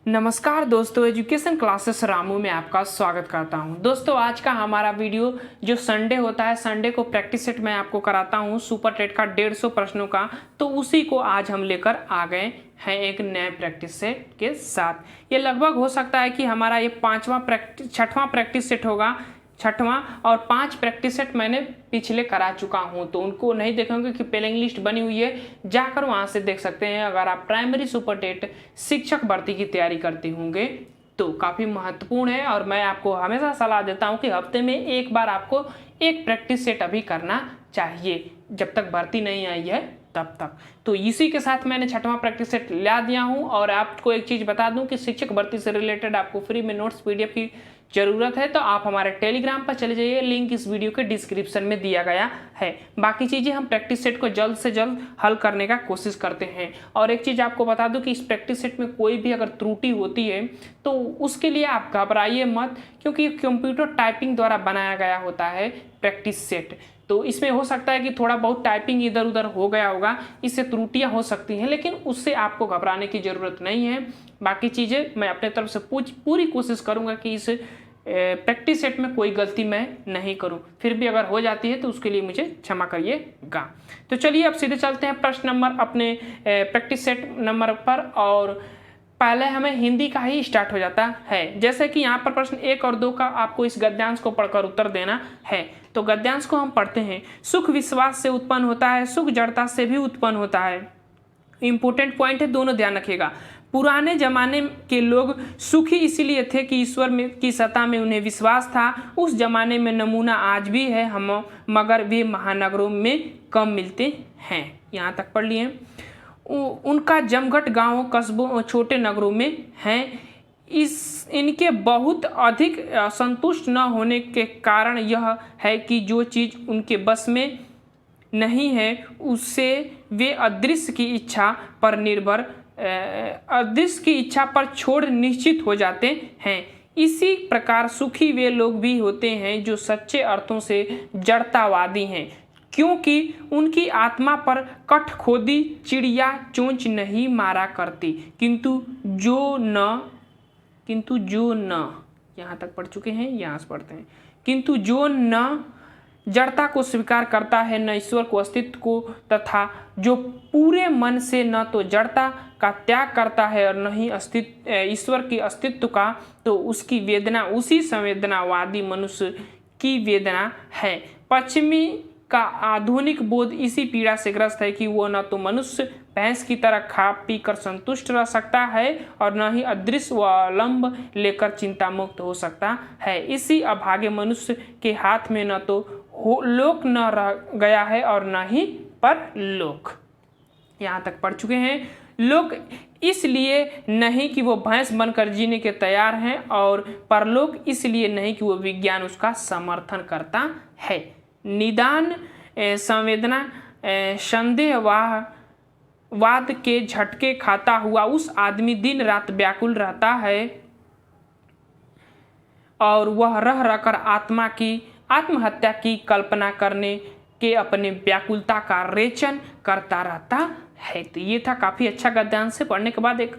नमस्कार दोस्तों, education classes Ramu में आपका स्वागत करता हूं। दोस्तों आज का हमारा वीडियो जो संडे होता है, संडे को प्रैक्टिस सेट मैं आपको कराता हूं सुपर टेट का 150 प्रश्नों का, तो उसी को आज हम लेकर आ गए हैं एक नए प्रैक्टिस सेट के साथ। ये लगभग हो सकता है कि हमारा ये छठवां प्रैक्टिस सेट होगा, छठवां, और 5 प्रैक्टिस सेट मैंने पिछले करा चुका हूं, तो उनको नहीं देखेंगे कि प्लेलिंग लिस्ट बनी हुई है, जाकर वहां से देख सकते हैं। अगर आप प्राइमरी सुपर टेट शिक्षक भर्ती की तैयारी करते होंगे तो काफ़ी महत्वपूर्ण है, और मैं आपको हमेशा सलाह देता हूं कि हफ्ते में एक बार आपको एक प्रैक्टिस सेट अभी करना चाहिए, जब तक भर्ती नहीं आई है तब तक। तो इसी के साथ मैंने छठवां प्रैक्टिस सेट ला दिया हूं। और आपको एक चीज़ बता दूं कि शिक्षक भर्ती से रिलेटेड आपको फ्री में नोट्स पीडीएफ की ज़रूरत है तो आप हमारे टेलीग्राम पर चले जाइए, लिंक इस वीडियो के डिस्क्रिप्शन में दिया गया है। बाकी चीज़ें हम प्रैक्टिस सेट को जल्द से जल्द हल करने का कोशिश करते हैं। और एक चीज़ आपको बता दूं कि इस प्रैक्टिस सेट में कोई भी अगर त्रुटि होती है तो उसके लिए आप घबराइए मत, क्योंकि कंप्यूटर टाइपिंग द्वारा बनाया गया होता है प्रैक्टिस सेट। तो इसमें हो सकता है कि थोड़ा बहुत टाइपिंग इधर उधर हो गया होगा, इससे त्रुटियां हो सकती हैं, लेकिन उससे आपको घबराने की ज़रूरत नहीं है। बाकी चीज़ें मैं अपने तरफ से पूरी कोशिश करूंगा कि इस प्रैक्टिस सेट में कोई गलती मैं नहीं करूं। फिर भी अगर हो जाती है तो उसके लिए मुझे क्षमा करिएगा। तो चलिए अब सीधे चलते हैं प्रश्न नंबर अपने प्रैक्टिस सेट नंबर पर, और पहले हमें हिंदी का ही स्टार्ट हो जाता है। जैसे कि यहाँ पर प्रश्न 1 और 2 का आपको इस गद्यांश को पढ़कर उत्तर देना है। तो गद्यांश को हम पढ़ते हैं। सुख विश्वास से उत्पन्न होता है, सुख जड़ता से भी उत्पन्न होता है। इंपॉर्टेंट पॉइंट है, दोनों ध्यान रखिएगा। पुराने जमाने के लोग सुखी इसलिए थे कि ईश्वर में की सत्ता में उन्हें विश्वास था। उस जमाने में नमूना आज भी है, हम मगर वे महानगरों में कम मिलते हैं। यहाँ तक पढ़ लिए। उनका जमघट गांवों, कस्बों, छोटे नगरों में हैं। इनके बहुत अधिक संतुष्ट न होने के कारण यह है कि जो चीज़ उनके बस में नहीं है उससे वे अदृश्य की इच्छा पर छोड़ निश्चित हो जाते हैं। इसी प्रकार सुखी वे लोग भी होते हैं जो सच्चे अर्थों से जड़तावादी हैं, क्योंकि उनकी आत्मा पर कठखोदी चिड़िया चोंच नहीं मारा करती। किंतु जो न यहाँ तक पढ़ चुके हैं, यहाँ से पढ़ते हैं। किंतु जो न जड़ता को स्वीकार करता है, न ईश्वर को अस्तित्व को, तथा जो पूरे मन से न तो जड़ता का त्याग करता है और न ही ईश्वर के अस्तित्व का, तो उसकी वेदना उसी संवेदनावादी मनुष्य की वेदना है। पश्चिमी का आधुनिक बोध इसी पीड़ा से ग्रस्त है कि वो न तो मनुष्य भैंस की तरह खा पी कर संतुष्ट रह सकता है और न ही अदृश्य व अवलंब लेकर चिंता मुक्त हो सकता है। इसी अभागे मनुष्य के हाथ में न तो लोक न रह गया है और न ही परलोक। यहाँ तक पढ़ चुके हैं। लोक इसलिए नहीं कि वो भैंस बनकर जीने के तैयार हैं, और परलोक इसलिए नहीं कि वो विज्ञान उसका समर्थन करता है। निदान संवेदना संदेहवाद के झटके खाता हुआ उस आदमी दिन रात व्याकुल रहता है, और वह रह रहकर आत्महत्या की कल्पना करने के अपने व्याकुलता का रेचन करता रहता है। तो ये था काफ़ी अच्छा गद्यांश से पढ़ने के बाद एक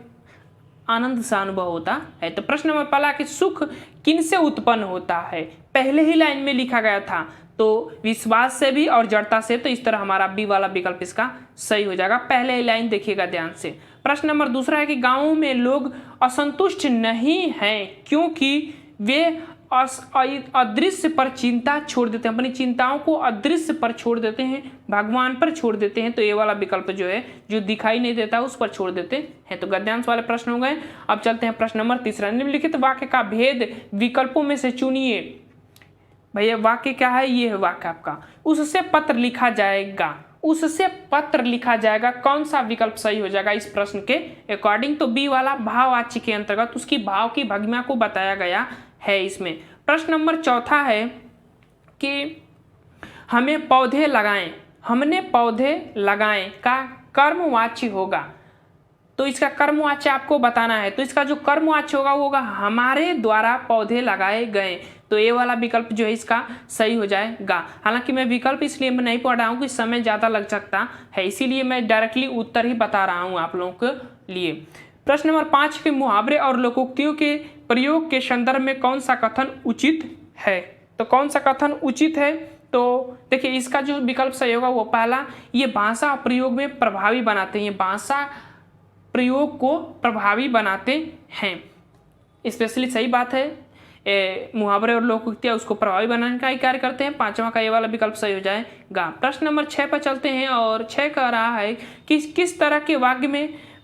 आनंद सा अनुभव होता है। तो प्रश्न नंबर पहला कि सुख किनसे उत्पन्न होता है, पहले ही लाइन में लिखा गया था, तो विश्वास से भी और जड़ता से। तो इस तरह हमारा बी वाला विकल्प इसका सही हो जाएगा। पहले ही लाइन देखिएगा ध्यान से। प्रश्न नंबर दूसरा है कि गाँवों में लोग असंतुष्ट नहीं हैं क्योंकि वे अदृश्य पर चिंता छोड़ देते हैं, अपनी चिंताओं को अदृश्य पर छोड़ देते हैं, भगवान पर छोड़ देते हैं। तो ये वाला विकल्प जो है, जो दिखाई नहीं देता उस पर छोड़ देते हैं। तो गद्यांश वाले प्रश्न हो गए। अब चलते हैं प्रश्न नंबर तीसरा। निम्नलिखित वाक्य का भेद विकल्पों में से चुनिए। भैया वाक्य क्या है, ये है वाक्य आपका। उससे पत्र लिखा जाएगा, उससे पत्र लिखा जाएगा, कौन सा विकल्प सही हो जाएगा इस प्रश्न के अकॉर्डिंग? तो बी वाला भाववाची के अंतर्गत उसकी भाव की भंगिमा को बताया गया है इसमें। प्रश्न नंबर चौथा है कि हमें पौधे लगाएं, हमने पौधे लगाएं का कर्मवाची होगा। तो इसका कर्मवाच्य आपको बताना है। तो इसका जो कर्मवाच्य होगा वो होगा हमारे द्वारा पौधे लगाए गए। तो ये वाला विकल्प जो है इसका सही हो जाएगा। हालांकि मैं विकल्प इसलिए मैं नहीं पढ़ रहा हूँ कि समय ज़्यादा लग सकता है, इसीलिए मैं डायरेक्टली उत्तर ही बता रहा हूँ आप लोगों के लिए। प्रश्न नंबर 5 के मुहावरे और लोकोक्तियों के प्रयोग के संदर्भ में कौन सा कथन उचित है? तो कौन सा कथन उचित है? तो देखिए इसका जो विकल्प सही होगा वो पहला, ये भाषा प्रयोग में प्रभावी बनाते हैं, ये भाषा प्रयोग को प्रभावी बनाते हैं, स्पेशली सही बात है। मुहावरे और लोकोक्तियाँ उसको प्रभावी बनाने का ही कार्य करते हैं। 5वां का ये वाला विकल्प सही हो जाएगा। प्रश्न नंबर 6 पर चलते हैं और 6 कह रहा है कि किस तरह के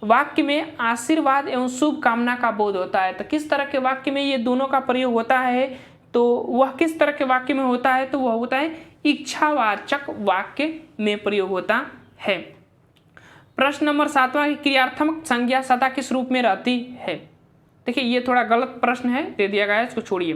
वाक्य में आशीर्वाद एवं शुभ कामना का बोध होता है। तो किस तरह के वाक्य में ये दोनों का प्रयोग होता है? तो वह किस तरह के वाक्य में होता है? तो वह होता है इच्छावाचक वाक्य में प्रयोग होता है। प्रश्न नंबर 7वां की क्रियात्मक संज्ञा सदा किस रूप में रहती है? देखिए ये थोड़ा गलत प्रश्न है, दे दिया गया है, इसको छोड़िए।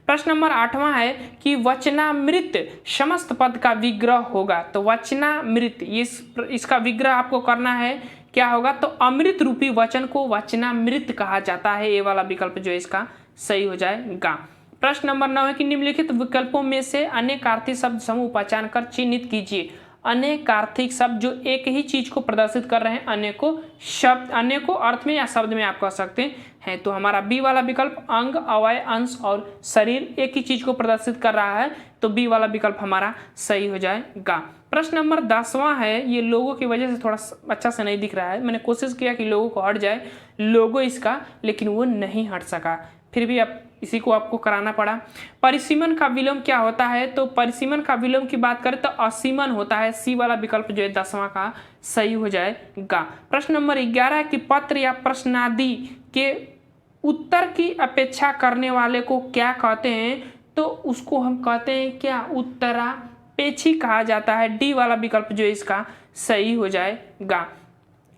प्रश्न नंबर 8वां है कि वचनामृत समस्त पद का विग्रह होगा। तो वचनामृत इसका विग्रह आपको करना है, क्या होगा? तो अमृत रूपी वचन को वचनामृत कहा जाता है। ये वाला विकल्प जो है इसका सही हो जाएगा। प्रश्न नंबर 9 है कि निम्नलिखित विकल्पों में से अनेक आर्थिक शब्द समूह पहचान कर चिन्हित कीजिए। अनेक आर्थिक शब्द जो एक ही चीज को प्रदर्शित कर रहे हैं, अनेकों अर्थ में या शब्द में आप कह सकते हैं। तो हमारा बी वाला विकल्प अंग, अवयव, अंश और शरीर एक ही चीज को प्रदर्शित कर रहा है, तो बी वाला विकल्प हमारा सही हो जाएगा। प्रश्न नंबर 10वां है, ये लोगों की वजह से थोड़ा अच्छा से नहीं दिख रहा है, मैंने कोशिश किया कि लोगों को हट जाए लोगो इसका, लेकिन वो नहीं हट सका, फिर भी अब इसी को आपको कराना पड़ा। परिसीमन का विलोम क्या होता है? तो परिसीमन का विलोम की बात करें तो असीमन होता है। सी वाला विकल्प जो है 10वां का सही हो जाएगा। प्रश्न नंबर 11 कि पत्र या प्रश्नादि के उत्तर की अपेक्षा करने वाले को क्या कहते हैं? तो उसको हम कहते हैं क्या? उत्तरापेक्षी कहा जाता है। डी वाला विकल्प जो है इसका सही हो जाएगा।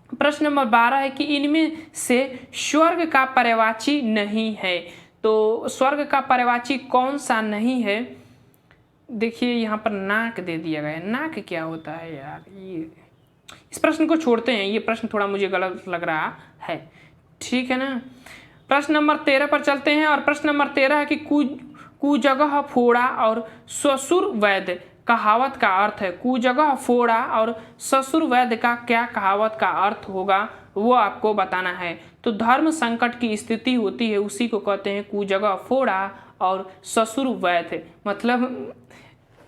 प्रश्न नंबर 12 है कि इनमें से स्वर्ग का पर्यायवाची नहीं है। तो स्वर्ग का पर्यायवाची कौन सा नहीं है? देखिए यहाँ पर नाक दे दिया गया है। नाक क्या होता है यार? ये इस प्रश्न को छोड़ते हैं, ये प्रश्न थोड़ा मुझे गलत लग रहा है, ठीक है ना। प्रश्न नंबर 13 पर चलते हैं और प्रश्न नंबर 13 है कि कुजगह फोड़ा और ससुर वैद्य कहावत का अर्थ है। कुजगह फोड़ा और ससुर वैद्य का क्या कहावत का अर्थ होगा वो आपको बताना है। तो धर्म संकट की स्थिति होती है उसी को कहते हैं कुजगह फोड़ा और ससुर वैद्य, मतलब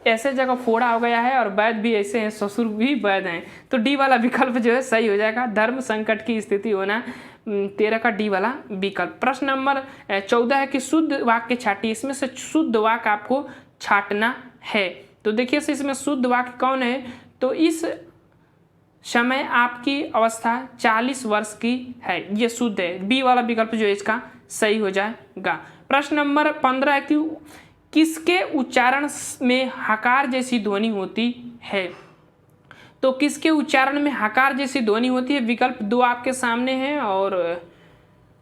ऐसे जगह फोड़ा हो गया है और वैद्य भी ऐसे हैं, ससुर भी वैद्य हैं। तो डी वाला विकल्प जो है सही हो जाएगा। धर्म संकट की स्थिति होना 13 का डी वाला विकल्प। प्रश्न नंबर 14 है कि शुद्ध वाक्य छाटिए। इसमें से शुद्ध वाक्य आपको छाटना है। तो देखिए इसमें शुद्ध वाक्य कौन है? तो इस समय आपकी अवस्था 40 वर्ष की है, ये शुद्ध है। बी वाला विकल्प जो है इसका सही हो जाएगा। प्रश्न नंबर 15 है कि किसके उच्चारण में हकार जैसी ध्वनि होती है? तो किसके उच्चारण में हकार जैसी ध्वनि होती है? विकल्प 2 आपके सामने हैं और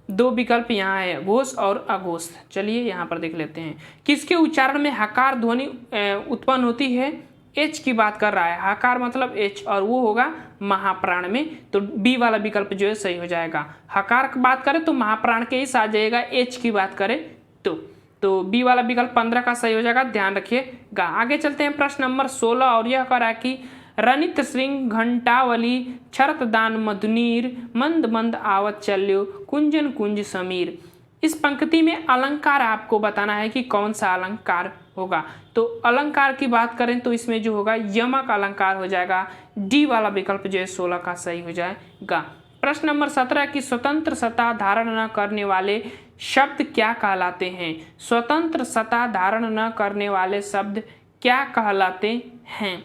2 विकल्प यहाँ है, घोष और अघोष। चलिए यहाँ पर देख लेते हैं। किसके उच्चारण में हकार ध्वनि उत्पन्न होती है? एच की बात कर रहा है, हकार मतलब एच, और वो होगा महाप्राण में। तो बी वाला विकल्प जो है सही हो जाएगा। हकार की बात करें तो महाप्राण के ही साथ जाएगा, एच की बात करें तो बी वाला विकल्प 15 का सही हो जाएगा, ध्यान रखिएगा। आगे चलते हैं प्रश्न नंबर 16 और यह कह रहा है कि रनित श्रृंग घंटावली छरत दान मधुनीर मंद मंद आवत चल्यो कुंजन कुंज समीर। इस पंक्ति में अलंकार आपको बताना है कि कौन सा अलंकार होगा। तो अलंकार की बात करें तो इसमें जो होगा यमक अलंकार हो जाएगा। डी वाला विकल्प जो है 16 का सही हो जाएगा। प्रश्न नंबर 17 की स्वतंत्र सत्ता धारण न करने वाले शब्द क्या कहलाते हैं? स्वतंत्र सत्ता धारण न करने वाले शब्द क्या कहलाते हैं?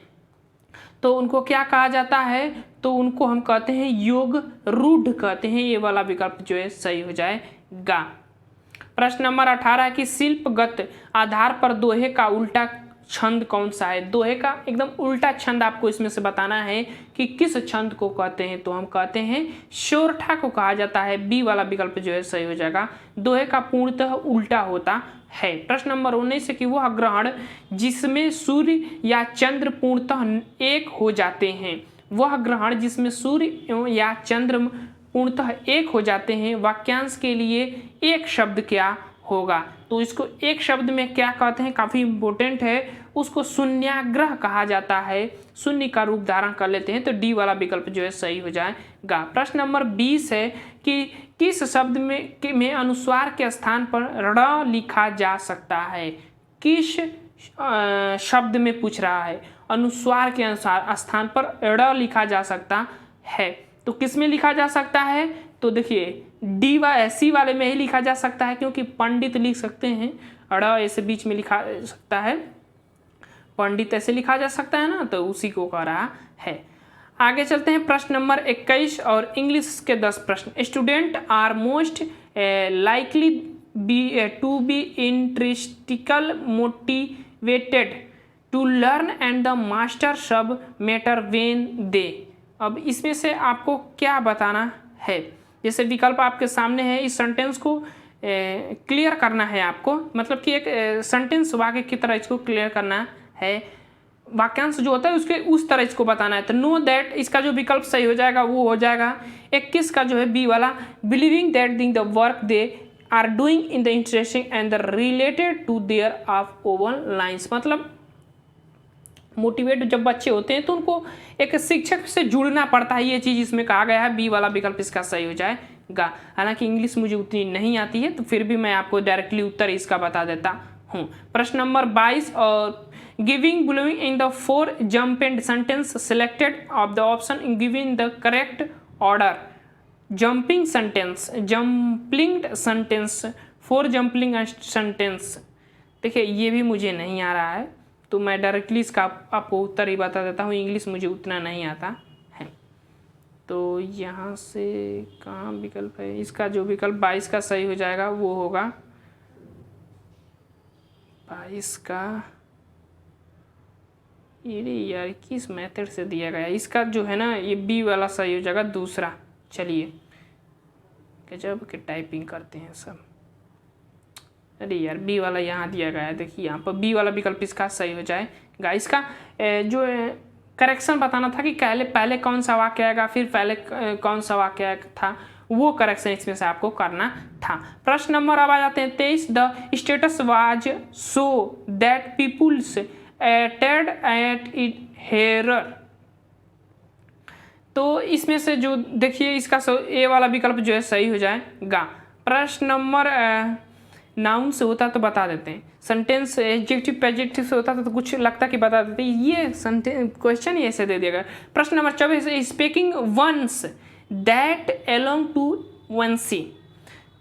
तो उनको क्या कहा जाता है? तो उनको हम कहते हैं योग रूढ़ कहते हैं। ये वाला विकल्प जो है सही हो जाएगा। प्रश्न नंबर 18 कि शिल्पगत आधार पर दोहे का उल्टा छंद कौन सा है? दोहे का एकदम उल्टा छंद आपको इसमें से बताना है कि किस छंद को कहते हैं। तो हम कहते हैं शोरठा को कहा जाता है। बी वाला विकल्प जो है सही हो जाएगा। दोहे का पूर्णतः उल्टा होता है। प्रश्न नंबर 19 है कि वह ग्रहण जिसमें सूर्य या चंद्र पूर्णतः एक हो जाते हैं। वह ग्रहण जिसमें सूर्य या चंद्र पूर्णतः एक हो जाते हैं, वाक्यांश के लिए एक शब्द क्या होगा? तो इसको एक शब्द में क्या कहते हैं, काफ़ी इंपॉर्टेंट है। उसको शून्याग्रह कहा जाता है, शून्य का रूप धारण कर लेते हैं, तो डी वाला विकल्प जो है सही हो जाएगा। प्रश्न नंबर 20 है कि किस शब्द में अनुस्वार के स्थान पर ड़ लिखा जा सकता है। किस शब्द में पूछ रहा है, अनुस्वार के अनुसार स्थान पर ड़ लिखा जा सकता है, तो किस में लिखा जा सकता है? तो देखिए डी सी वाले में ही लिखा जा सकता है, क्योंकि पंडित लिख सकते हैं, ड़ ऐसे बीच में लिखा जा सकता है, पंडित ऐसे लिखा जा सकता है ना, तो उसी को कह रहा है। आगे चलते हैं प्रश्न नंबर 21 और इंग्लिश के 10 प्रश्न। Student are most likely to be intrinsically motivated to learn and the master sub matter when they. अब इसमें से आपको क्या बताना है? जैसे विकल्प आपके सामने है, इस सेंटेंस को क्लियर करना है आपको, मतलब कि एक सेंटेंस वाक्य की तरह इसको क्लियर करना है, वाक्यांश जो होता है उसके उस तरह इसको बताना है। तो नो दैट इसका जो विकल्प सही हो जाएगा वो हो जाएगा 21 का जो है बी वाला, believing that the work they are doing in the interesting and the related to their of own lines. मतलब मोटिवेट जब बच्चे होते हैं तो उनको एक शिक्षक से जुड़ना पड़ता है, ये चीज़ इसमें कहा गया है। बी वाला विकल्प इसका सही हो जाएगा। हालांकि इंग्लिश मुझे उतनी नहीं आती है, तो फिर भी मैं आपको डायरेक्टली उत्तर इसका बता देता हूँ। प्रश्न नंबर 22 और giving bellowing in the 4 jumping sentence selected of the option in giving the correct order. Jumping sentence, jumbling sentence, 4 jumbling sentence, देखिए ये भी मुझे नहीं आ रहा है, तो मैं डायरेक्टली इसका आपको उत्तर ही बता देता हूँ, इंग्लिश मुझे उतना नहीं आता है। तो यहाँ से कहाँ विकल्प है? इसका जो विकल्प 22 का सही हो जाएगा वो होगा 22 का, ये यार किस मेथड से दिया गया, इसका जो है ना ये बी वाला सही हो जाएगा, दूसरा। चलिए गजब के टाइपिंग करते हैं सब। अरे यार बी वाला यहाँ दिया गया है, देखिए यहाँ पर बी वाला विकल्प इसका सही हो जाएगा। इसका जो करेक्शन बताना था कि पहले कौन सा वाक्य आएगा, फिर पहले कौन सा वाक्य था, वो करेक्शन इसमें से आपको करना था। प्रश्न नंबर अब आ जाते हैं 23। The status was so that peoples aided at it horror. तो इसमें से जो देखिए इसका ए वाला विकल्प जो है सही हो जाएगा। प्रश्न नंबर नाउन से होता तो बता देते हैं, सेंटेंस एडजेक्टिव एडजेक्टिव से होता तो कुछ लगता कि बता देते, ये क्वेश्चन ही ऐसे दे दिया गया। प्रश्न number 24 speaking once that along to one C.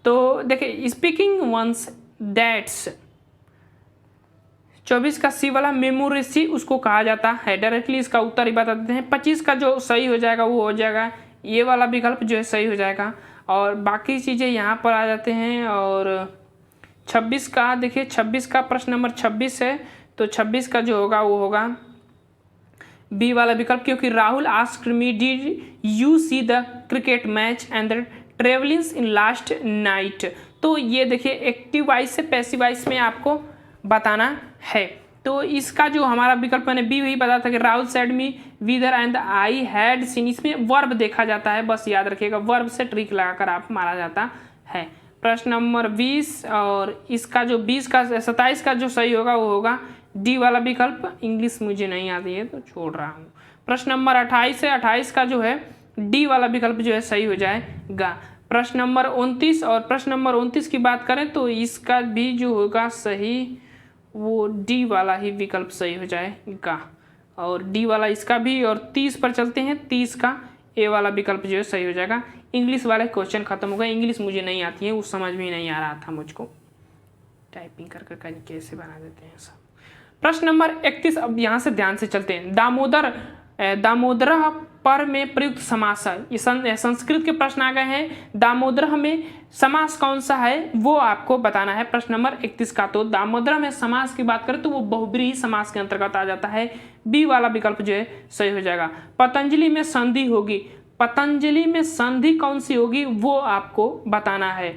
तो देखिए स्पीकिंग वंस दैट्स 24 का सी वाला मेमोरेसी उसको कहा जाता है, डायरेक्टली इसका उत्तर ही बता देते हैं। 25 का जो सही हो जाएगा वो हो जाएगा ये वाला विकल्प जो है सही हो जाएगा, और बाकी चीज़ें यहाँ पर आ जाते हैं। और 26 का देखिए 26 का प्रश्न नंबर 26 है, तो 26 का जो होगा वो होगा बी वाला विकल्प, क्योंकि Rahul asked me did you see the cricket match and the travelings in last night. तो ये देखिए एक्टिव वाइज से पैसिव वाइज में आपको बताना है। तो इसका जो हमारा विकल्प मैंने बी वही बता था कि Rahul said me whether and I had seen, इसमें वर्ब देखा जाता है, बस याद रखिएगा वर्ब से ट्रिक लगाकर आप मारा जाता है। प्रश्न नंबर 20 और इसका जो 20 का 27 का जो सही होगा वो होगा डी वाला विकल्प, इंग्लिश मुझे नहीं आती है तो छोड़ रहा हूँ। प्रश्न नंबर 28 है, 28 का जो है डी वाला विकल्प जो है सही हो जाएगा। प्रश्न नंबर 29 और प्रश्न नंबर 29 की बात करें तो इसका भी जो होगा सही वो डी वाला ही विकल्प सही हो जाएगा, और डी वाला इसका भी। और 30 पर चलते हैं, 30 का ए वाला विकल्प जो है सही हो जाएगा। इंग्लिश वाले क्वेश्चन खत्म हो गए, इंग्लिश मुझे नहीं आती है, उस समझ में नहीं आ रहा था मुझको, टाइपिंग कर कर कैसे बना देते हैं सब। प्रश्न नंबर 31, अब यहाँ से ध्यान से चलते हैं। दामोदर पर में प्रयुक्त समास है, ये संस्कृत के प्रश्न आ गए हैं। दामोदर में समास कौन सा है वो आपको बताना है प्रश्न नंबर 31 का। तो दामोदर में समास की बात करें तो वो बहुब्रीहि समास के अंतर्गत आ जाता है, बी वाला विकल्प जो है सही हो जाएगा। पतंजलि में संधि होगी, पतंजलि में संधि कौन सी होगी वो आपको बताना है।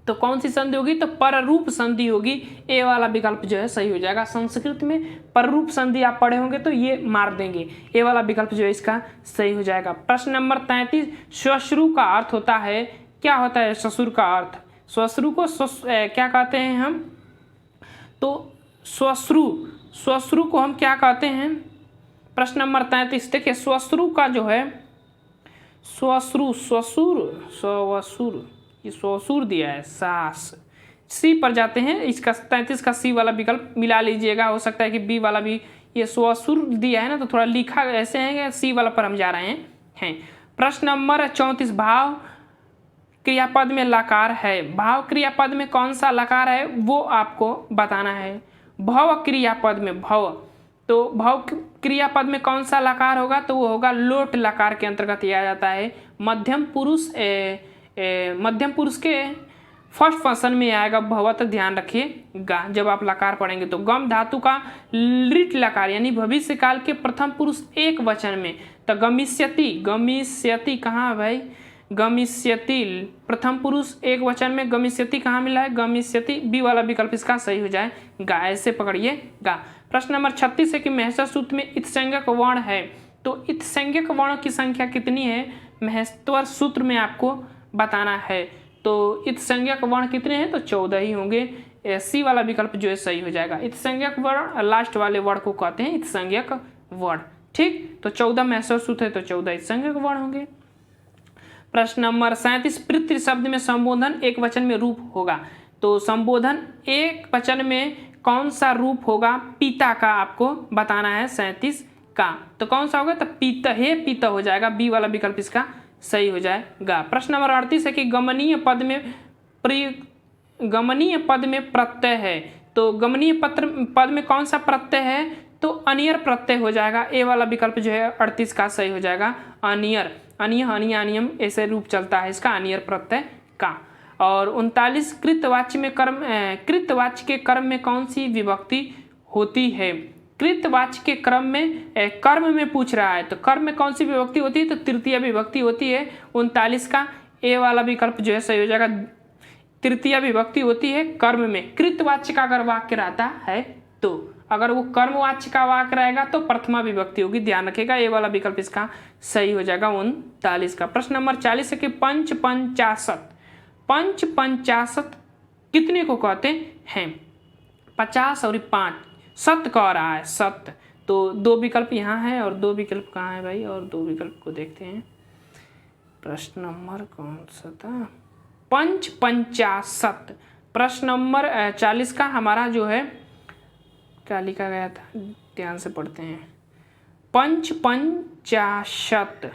तो कौन सी संधि होगी? तो पररूप संधि होगी, ए वाला विकल्प जो है सही हो जाएगा। संस्कृत में पररूप संधि आप पढ़े होंगे तो ये मार देंगे, ए वाला विकल्प जो है इसका सही हो जाएगा। प्रश्न नंबर 33, श्वश्रु का अर्थ होता है, क्या होता है श्वश्रु का अर्थ? श्वश्रु को क्या कहते हैं हम? तो श्वश्रु श्वश्रु को हम क्या कहते हैं? प्रश्न नंबर 33 देखिए, श्वश्रु का जो है श्वसुर ये श्वसुर दिया है, सास सी पर जाते हैं। इसका 33 का सी वाला विकल्प मिला लीजिएगा, हो सकता है कि बी वाला भी, ये श्वसुर दिया है ना तो थोड़ा लिखा ऐसे है कि सी वाला पर हम जा रहे हैं। प्रश्न नंबर 34, भाव क्रियापद में लकार है, भाव क्रियापद में कौन सा लकार है वो आपको बताना है। भव क्रियापद में तो भव क्रियापद में कौन सा लकार होगा? तो वो होगा लोट लकार के अंतर्गत आ जाता है। मध्यम पुरुष के फर्स्ट पर्सन में आएगा भव, तो ध्यान रखिएगा जब आप लकार पढ़ेंगे। तो गम धातु का लिट लकार यानी भविष्य काल के प्रथम पुरुष एक वचन में, तो गमिष्यति कहाँ है भाई? गमिष्यति प्रथम पुरुष एक वचन में, गमिष्यति कहाँ मिला है? गमिष्यति, बी वाला विकल्प इसका सही हो जाएगा, ऐसे पकड़िएगा। प्रश्न नंबर 36 है कि महर्षि सूत्र में इत्संज्ञक वर्ण है, तो इत्संज्ञक वर्णों की संख्या कितनी है? महर्षि सूत्र में आपको बताना है। तो इत्संज्ञक वर्ण कितने हैं? तो 14 ही होंगे। सी वाला विकल्प जो है सही हो जाएगा। इत्संज्ञक वर्ण लास्ट वाले वर्ण को कहते हैं इत्संज्ञक वर्ण, ठीक। तो 14 महर्षि सूत्र है तो 14 इत्संज्ञक वर्ण होंगे। प्रश्न नंबर 37, पितृ शब्द में संबोधन एक वचन में रूप होगा, तो संबोधन एक वचन में कौन सा रूप होगा? पिता का आपको बताना है 37 का, तो कौन सा होगा? तो पिता, हे पिता हो जाएगा, बी वाला विकल्प इसका सही हो जाएगा। प्रश्न नंबर 38 है कि गमनीय पद में प्रत्यय है, तो गमनीय पद में कौन सा प्रत्यय है? तो अनियर प्रत्यय हो जाएगा, ए वाला विकल्प जो है 38 का सही हो जाएगा। अनियर, अनियम ऐसे रूप चलता है इसका, अनियर प्रत्यय का। और 39, कृतवाच्य के क्रम में कौन सी विभक्ति होती है? कृतवाच्य के क्रम में कर्म में पूछ रहा है, तो कर्म में कौन सी विभक्ति होती है? तो तृतीय विभक्ति होती है। 39 का ए वाला विकल्प जो है सही हो जाएगा, तृतीय विभक्ति होती है कर्म में। कृतवाच्य का अगर वाक्य रहता है तो, अगर वो कर्मवाच्य का वाक्य रहेगा तो प्रथमा विभक्ति होगी, ध्यान रखिएगा, ए वाला विकल्प इसका सही हो जाएगा 39 का। प्रश्न नंबर 40 है कि पंचपंचाशत कितने को कहते हैं? 50 और 5, सत कह रहा है, सत। तो दो विकल्प यहाँ है और दो विकल्प कहाँ है भाई? और दो विकल्प को देखते हैं। प्रश्न नंबर कौन सा था? पंचपंचाशत। प्रश्न नंबर 40 का हमारा जो है क्या लिखा गया था, ध्यान से पढ़ते हैं। पंचपंचाशत,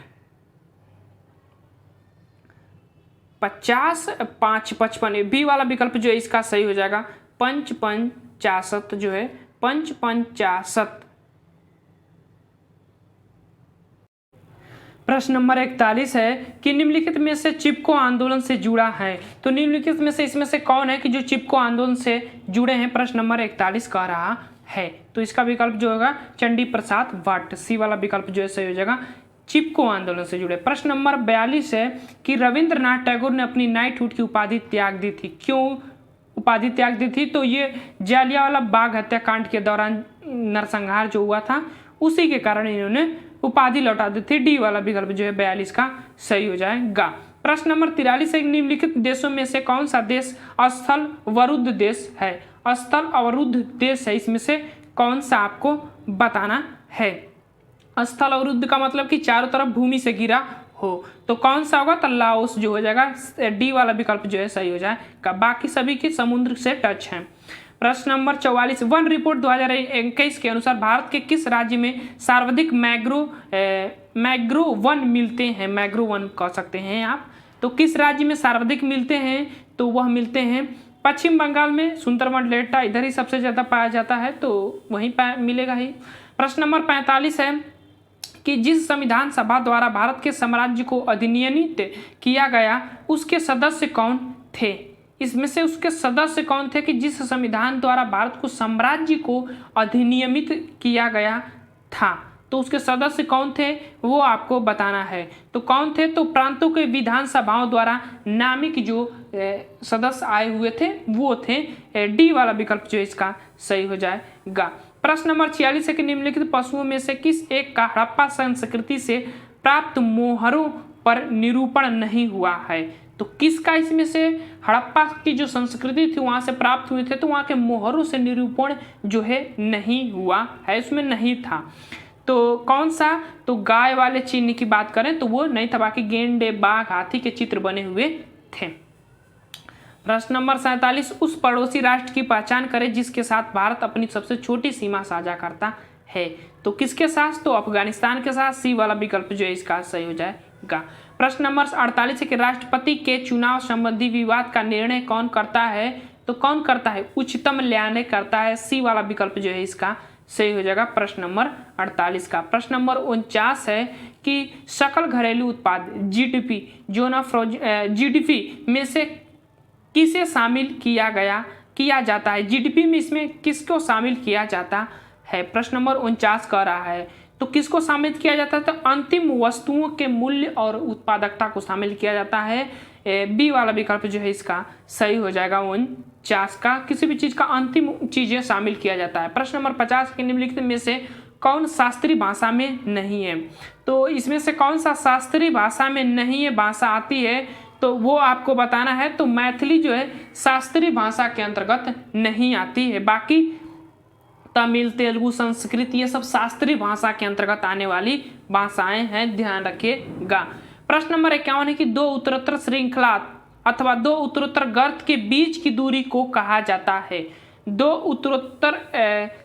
50, 5, 55, बी वाला विकल्प जो है इसका सही हो जाएगा। पंचपंचाशत जो है, पंचपंचाशत। प्रश्न नंबर 41 है कि निम्नलिखित में से चिपको आंदोलन से जुड़ा है, तो निम्नलिखित में से इसमें से कौन है कि जो चिपको आंदोलन से जुड़े हैं? प्रश्न नंबर 41 कह रहा है, तो इसका विकल्प जो होगा चंडी प्रसाद भट्ट, सी वाला विकल्प जो है सही हो जाएगा, चिपको आंदोलन से जुड़े। प्रश्न नंबर 42 है कि रविंद्रनाथ टैगोर ने अपनी नाइटहुड की उपाधि त्याग दी थी, क्यों उपाधि त्याग दी थी? तो ये जालियांवाला बाग हत्याकांड के दौरान नरसंहार जो हुआ था उसी के कारण इन्होंने उपाधि लौटा दी थी, डी वाला विकल्प जो है 42 का सही हो जाएगा। प्रश्न नंबर 43 है निम्नलिखित देशों में से कौन सा देश स्थल अवरुद्ध देश है? स्थल अवरुद्ध देश है, इसमें से कौन सा आपको बताना है? स्थल अवरुद्ध का मतलब कि चारों तरफ भूमि से घिरा हो, तो कौन सा होगा? तो लाओस जो हो जाएगा, डी वाला विकल्प जो है सही हो जाएगा, बाकी सभी की समुद्र से टच है। प्रश्न नंबर 44, वन रिपोर्ट 2021 के अनुसार भारत के किस राज्य में सर्वाधिक मैग्रो वन मिलते हैं? मैग्रो वन कह सकते हैं आप, तो किस राज्य में सर्वाधिक मिलते हैं? तो वह मिलते हैं पश्चिम बंगाल में, सुंदरबन डेल्टा इधर ही सबसे ज़्यादा पाया जाता है, तो वहीं मिलेगा ही। प्रश्न नंबर 45 है कि जिस संविधान सभा द्वारा भारत के साम्राज्य को अधिनियमित किया गया उसके सदस्य कौन थे? इसमें से उसके सदस्य कौन थे कि जिस संविधान द्वारा भारत को साम्राज्य को अधिनियमित किया गया था, तो उसके सदस्य कौन थे वो आपको बताना है। तो कौन थे? तो प्रांतों के विधानसभाओं द्वारा नामित जो सदस्य आए हुए थे वो थे, डी वाला विकल्प जो इसका सही हो जाएगा। प्रश्न नंबर 46 है कि निम्नलिखित पशुओं में से किस एक का हड़प्पा संस्कृति से प्राप्त मोहरों पर निरूपण नहीं हुआ है? तो किसका इसमें से हड़प्पा की जो संस्कृति थी वहाँ से प्राप्त हुए थे, तो वहाँ के मोहरों से निरूपण जो है नहीं हुआ है, उसमें नहीं था। तो कौन सा, तो गाय वाले चिन्ह की बात करें तो वो नहीं था, बाकी गेंडे, बाघ, हाथी के चित्र बने हुए थे। प्रश्न नंबर 47, उस पड़ोसी राष्ट्र की पहचान करें जिसके साथ भारत अपनी सबसे छोटी सीमा साझा करता है। तो किसके साथ, तो अफगानिस्तान के साथ। सी वाला विकल्प जो है इसका सही हो जाएगा। प्रश्न नंबर 48 है कि राष्ट्रपति के चुनाव संबंधी विवाद का निर्णय कौन करता है, तो कौन करता है, उच्चतम न्यायालय करता है। सी वाला विकल्प जो है इसका सही हो जाएगा प्रश्न नंबर 48 का। प्रश्न नंबर 49 है कि सकल घरेलू उत्पाद जीडीपी जोन ऑफ जीडीपी में से किसे शामिल किया जाता है, जीडीपी में इसमें किसको शामिल किया जाता है। प्रश्न नंबर 49 कह रहा है तो किसको शामिल किया जाता है, तो अंतिम वस्तुओं के मूल्य और उत्पादकता को शामिल किया जाता है। बी वाला विकल्प जो है इसका सही हो जाएगा 49 का, किसी भी चीज का अंतिम चीजें शामिल किया जाता है। प्रश्न नंबर 50 के निम्नलिखित में से कौन शास्त्रीय भाषा में नहीं है, तो इसमें से कौन सा शास्त्रीय भाषा में नहीं है भाषा आती है, तो वो आपको बताना है। तो मैथिली जो है शास्त्रीय भाषा के अंतर्गत नहीं आती है, बाकी तमिल, तेलुगु, संस्कृत ये सब शास्त्रीय भाषा के अंतर्गत आने वाली भाषाएं हैं, ध्यान रखिएगा। प्रश्न नंबर 51 है कि दो उत्तरोत्तर श्रृंखला अथवा दो उत्तरोत्तर गर्त के बीच की दूरी को कहा जाता है। दो उत्तरोत्तर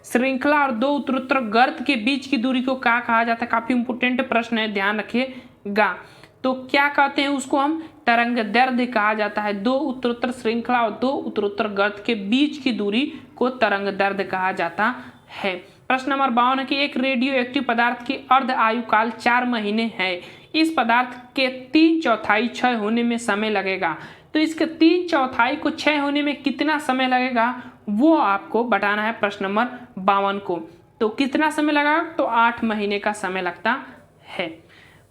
श्रृंखला और दो उत्तरोत्तर गर्त के बीच की दूरी को क्या कहा जाता है, काफी इंपोर्टेंट प्रश्न है, ध्यान रखिएगा। तो क्या कहते हैं उसको, हम तरंग दैर्ध्य कहा जाता है। दो उत्तरोत्तर श्रृंखला और दो उत्तरोत्तर गर्त के बीच की दूरी को तरंग दैर्ध्य कहा जाता है। प्रश्न नंबर 52 है कि एक रेडियो एक्टिव पदार्थ की अर्ध आयु काल 4 महीने है, इस पदार्थ के 3/4 क्षय होने में समय लगेगा, तो इसके 3/4 को क्षय होने में कितना समय लगेगा वो आपको बताना है प्रश्न नंबर 52 को। तो कितना समय लगा, तो 8 महीने का समय लगता है।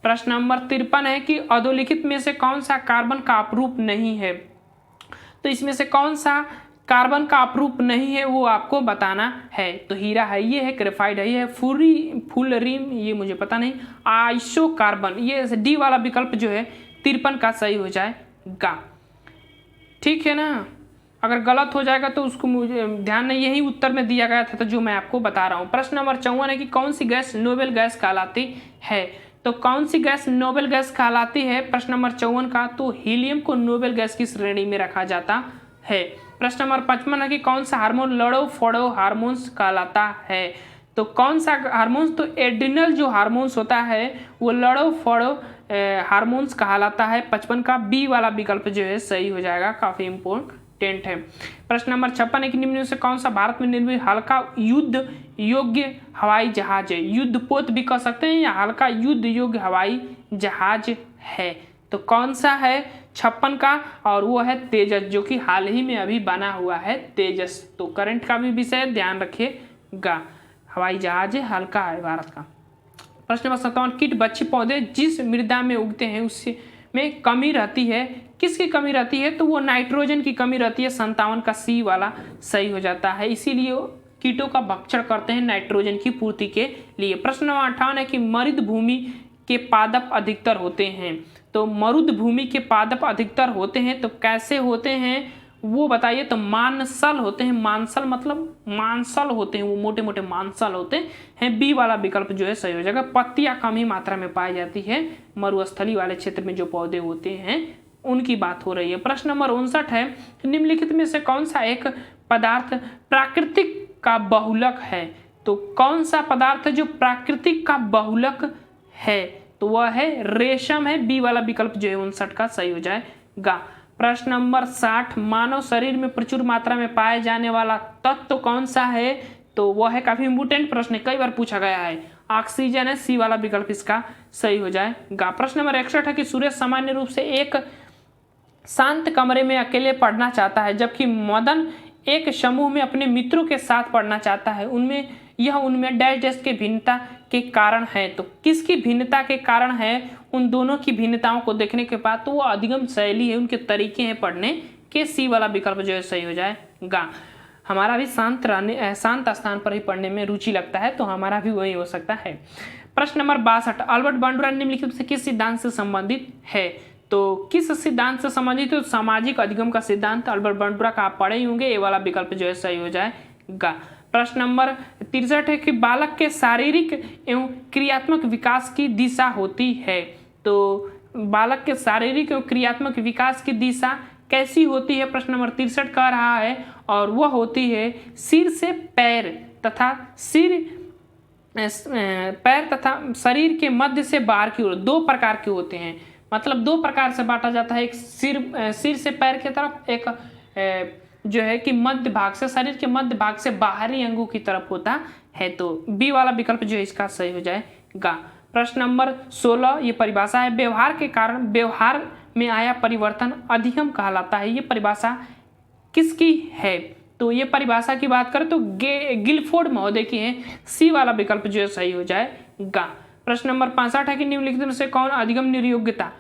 प्रश्न नंबर 53 है कि अधोलिखित में से कौन सा कार्बन का अपरूप नहीं है, तो इसमें से कौन सा कार्बन का अपरूप नहीं है वो आपको बताना है। तो हीरा है, ये है, ग्रेफाइट है, ये है, फुलरीन, ये मुझे पता नहीं, आइसो कार्बन, ये डी वाला विकल्प जो है 53 का सही हो जाएगा। ठीक है ना, अगर गलत हो जाएगा तो उसको मुझे ध्यान नहीं, यही उत्तर में दिया गया था तो जो मैं आपको बता रहा हूँ। प्रश्न नंबर 54 है कि कौन सी गैस नोबेल गैस कहलाती है, तो कौन सी गैस नोबेल गैस कहलाती है प्रश्न नंबर 54 का, तो हीलियम को नोबेल गैस की श्रेणी में रखा जाता है। प्रश्न नंबर 55 है कि कौन सा हार्मोन लड़ो फड़ो हार्मोन्स कहलाता है, तो कौन सा हार्मोन्स, तो एड्रिनल जो हार्मोन्स होता है वो लड़ो फड़ो हार्मोन्स कहलाता है। 55 का बी वाला विकल्प जो है सही हो जाएगा, काफी इंपोर्टेंट है। प्रश्न नंबर 56 है कि निम्न में से कौन सा भारत में निर्मित हल्का युद्ध योग्य हवाई जहाज है, युद्धपोत भी कह सकते हैं या हल्का युद्ध योग्य हवाई जहाज है, तो कौन सा है 56 का, और वो है तेजस, जो कि हाल ही में अभी बना हुआ है तेजस। तो करंट का भी विषय ध्यान रखिएगा, हवाई जहाज है, हल्का है भारत का। प्रश्न नंबर 57, कीट बच्चे पौधे जिस मृदा में उगते हैं उससे में कमी रहती है, किसकी कमी रहती है, तो वो नाइट्रोजन की कमी रहती है। 57 का सी वाला सही हो जाता है, इसीलिए कीटों का भक्षण करते हैं नाइट्रोजन की पूर्ति के लिए। प्रश्न नंबर 58 है कि मरुद भूमि के पादप अधिकतर होते हैं, तो मरुद भूमि के पादप अधिकतर होते हैं, तो कैसे होते हैं वो बताइए, तो मांसल होते हैं, मांसल मतलब मांसल होते हैं, वो मोटे मोटे मांसल होते हैं। बी वाला विकल्प जो है सही हो जाएगा। पत्तियां कम ही मात्रा में पाई जाती है, मरुस्थली वाले क्षेत्र में जो पौधे होते हैं उनकी बात हो रही है। प्रश्न नंबर 59 है निम्नलिखित में से कौन सा एक पदार्थ प्राकृतिक का बहुलक है, तो कौन सा पदार्थ है जो प्राकृतिक का बहुलक है, तो वह है रेशम है। बी वाला विकल्प जो है 59 का सही हो जाएगा। प्रश्न नंबर 60, मानव शरीर में प्रचुर मात्रा में पाए जाने वाला तत्व कौन सा है, तो वह है, काफी इंपोर्टेंट प्रश्न है, कई बार पूछा गया है, ऑक्सीजन है। सी वाला विकल्प इसका सही हो जाएगा। प्रश्न नंबर 61 है कि सूर्य सामान्य रूप से एक शांत कमरे में अकेले पढ़ना चाहता है, जबकि मदन एक समूह में अपने मित्रों के साथ पढ़ना चाहता है, उनमें डैश डैश के भिन्नता के कारण है, तो किसकी भिन्नता के कारण है, उन दोनों की भिन्नताओं को देखने के बाद तो वो अधिगम शैली है, उनके तरीके हैं पढ़ने के। सी वाला विकल्प जो है सही हो जाएगा। हमारा भी शांत स्थान पर ही पढ़ने में रुचि लगता है, तो हमारा भी वही हो सकता है। प्रश्न नंबर 62, अल्बर्ट बांडुरा निम्नलिखित से किस सिद्धांत से संबंधित है, तो किस सिद्धांत से संबंधित है? तो सामाजिक अधिगम का सिद्धांत, अल्बर्ट बंडुरा का आप पढ़े ही होंगे, ये वाला विकल्प जो है सही हो जाएगा। प्रश्न नंबर 63 है कि बालक के शारीरिक एवं क्रियात्मक विकास की दिशा होती है। तो बालक के शारीरिक एवं क्रियात्मक विकास की दिशा कैसी होती है? प्रश्न नंबर 63 कह रहा है, और वह होती है सिर से पैर तथा पैर तथा शरीर के मध्य से बाहर की ओर। दो प्रकार के होते हैं, मतलब दो प्रकार से बांटा जाता है। एक सिर से पैर की तरफ, एक जो है कि मध्य भाग से, शरीर के मध्य भाग से बाहरी अंगों की तरफ होता है। तो बी वाला विकल्प जो है इसका सही हो जाएगा। प्रश्न नंबर 16 ये परिभाषा है, व्यवहार के कारण व्यवहार में आया परिवर्तन अधिगम कहलाता है। ये परिभाषा किसकी है? तो ये परिभाषा की बात करें तो गिलफोर्ड महोदय की है। सी वाला विकल्प जो है सही हो जाएगा। प्रश्न नंबर 65 है कि निम्नलिखित में से कौन अधिगम निर्योग्यता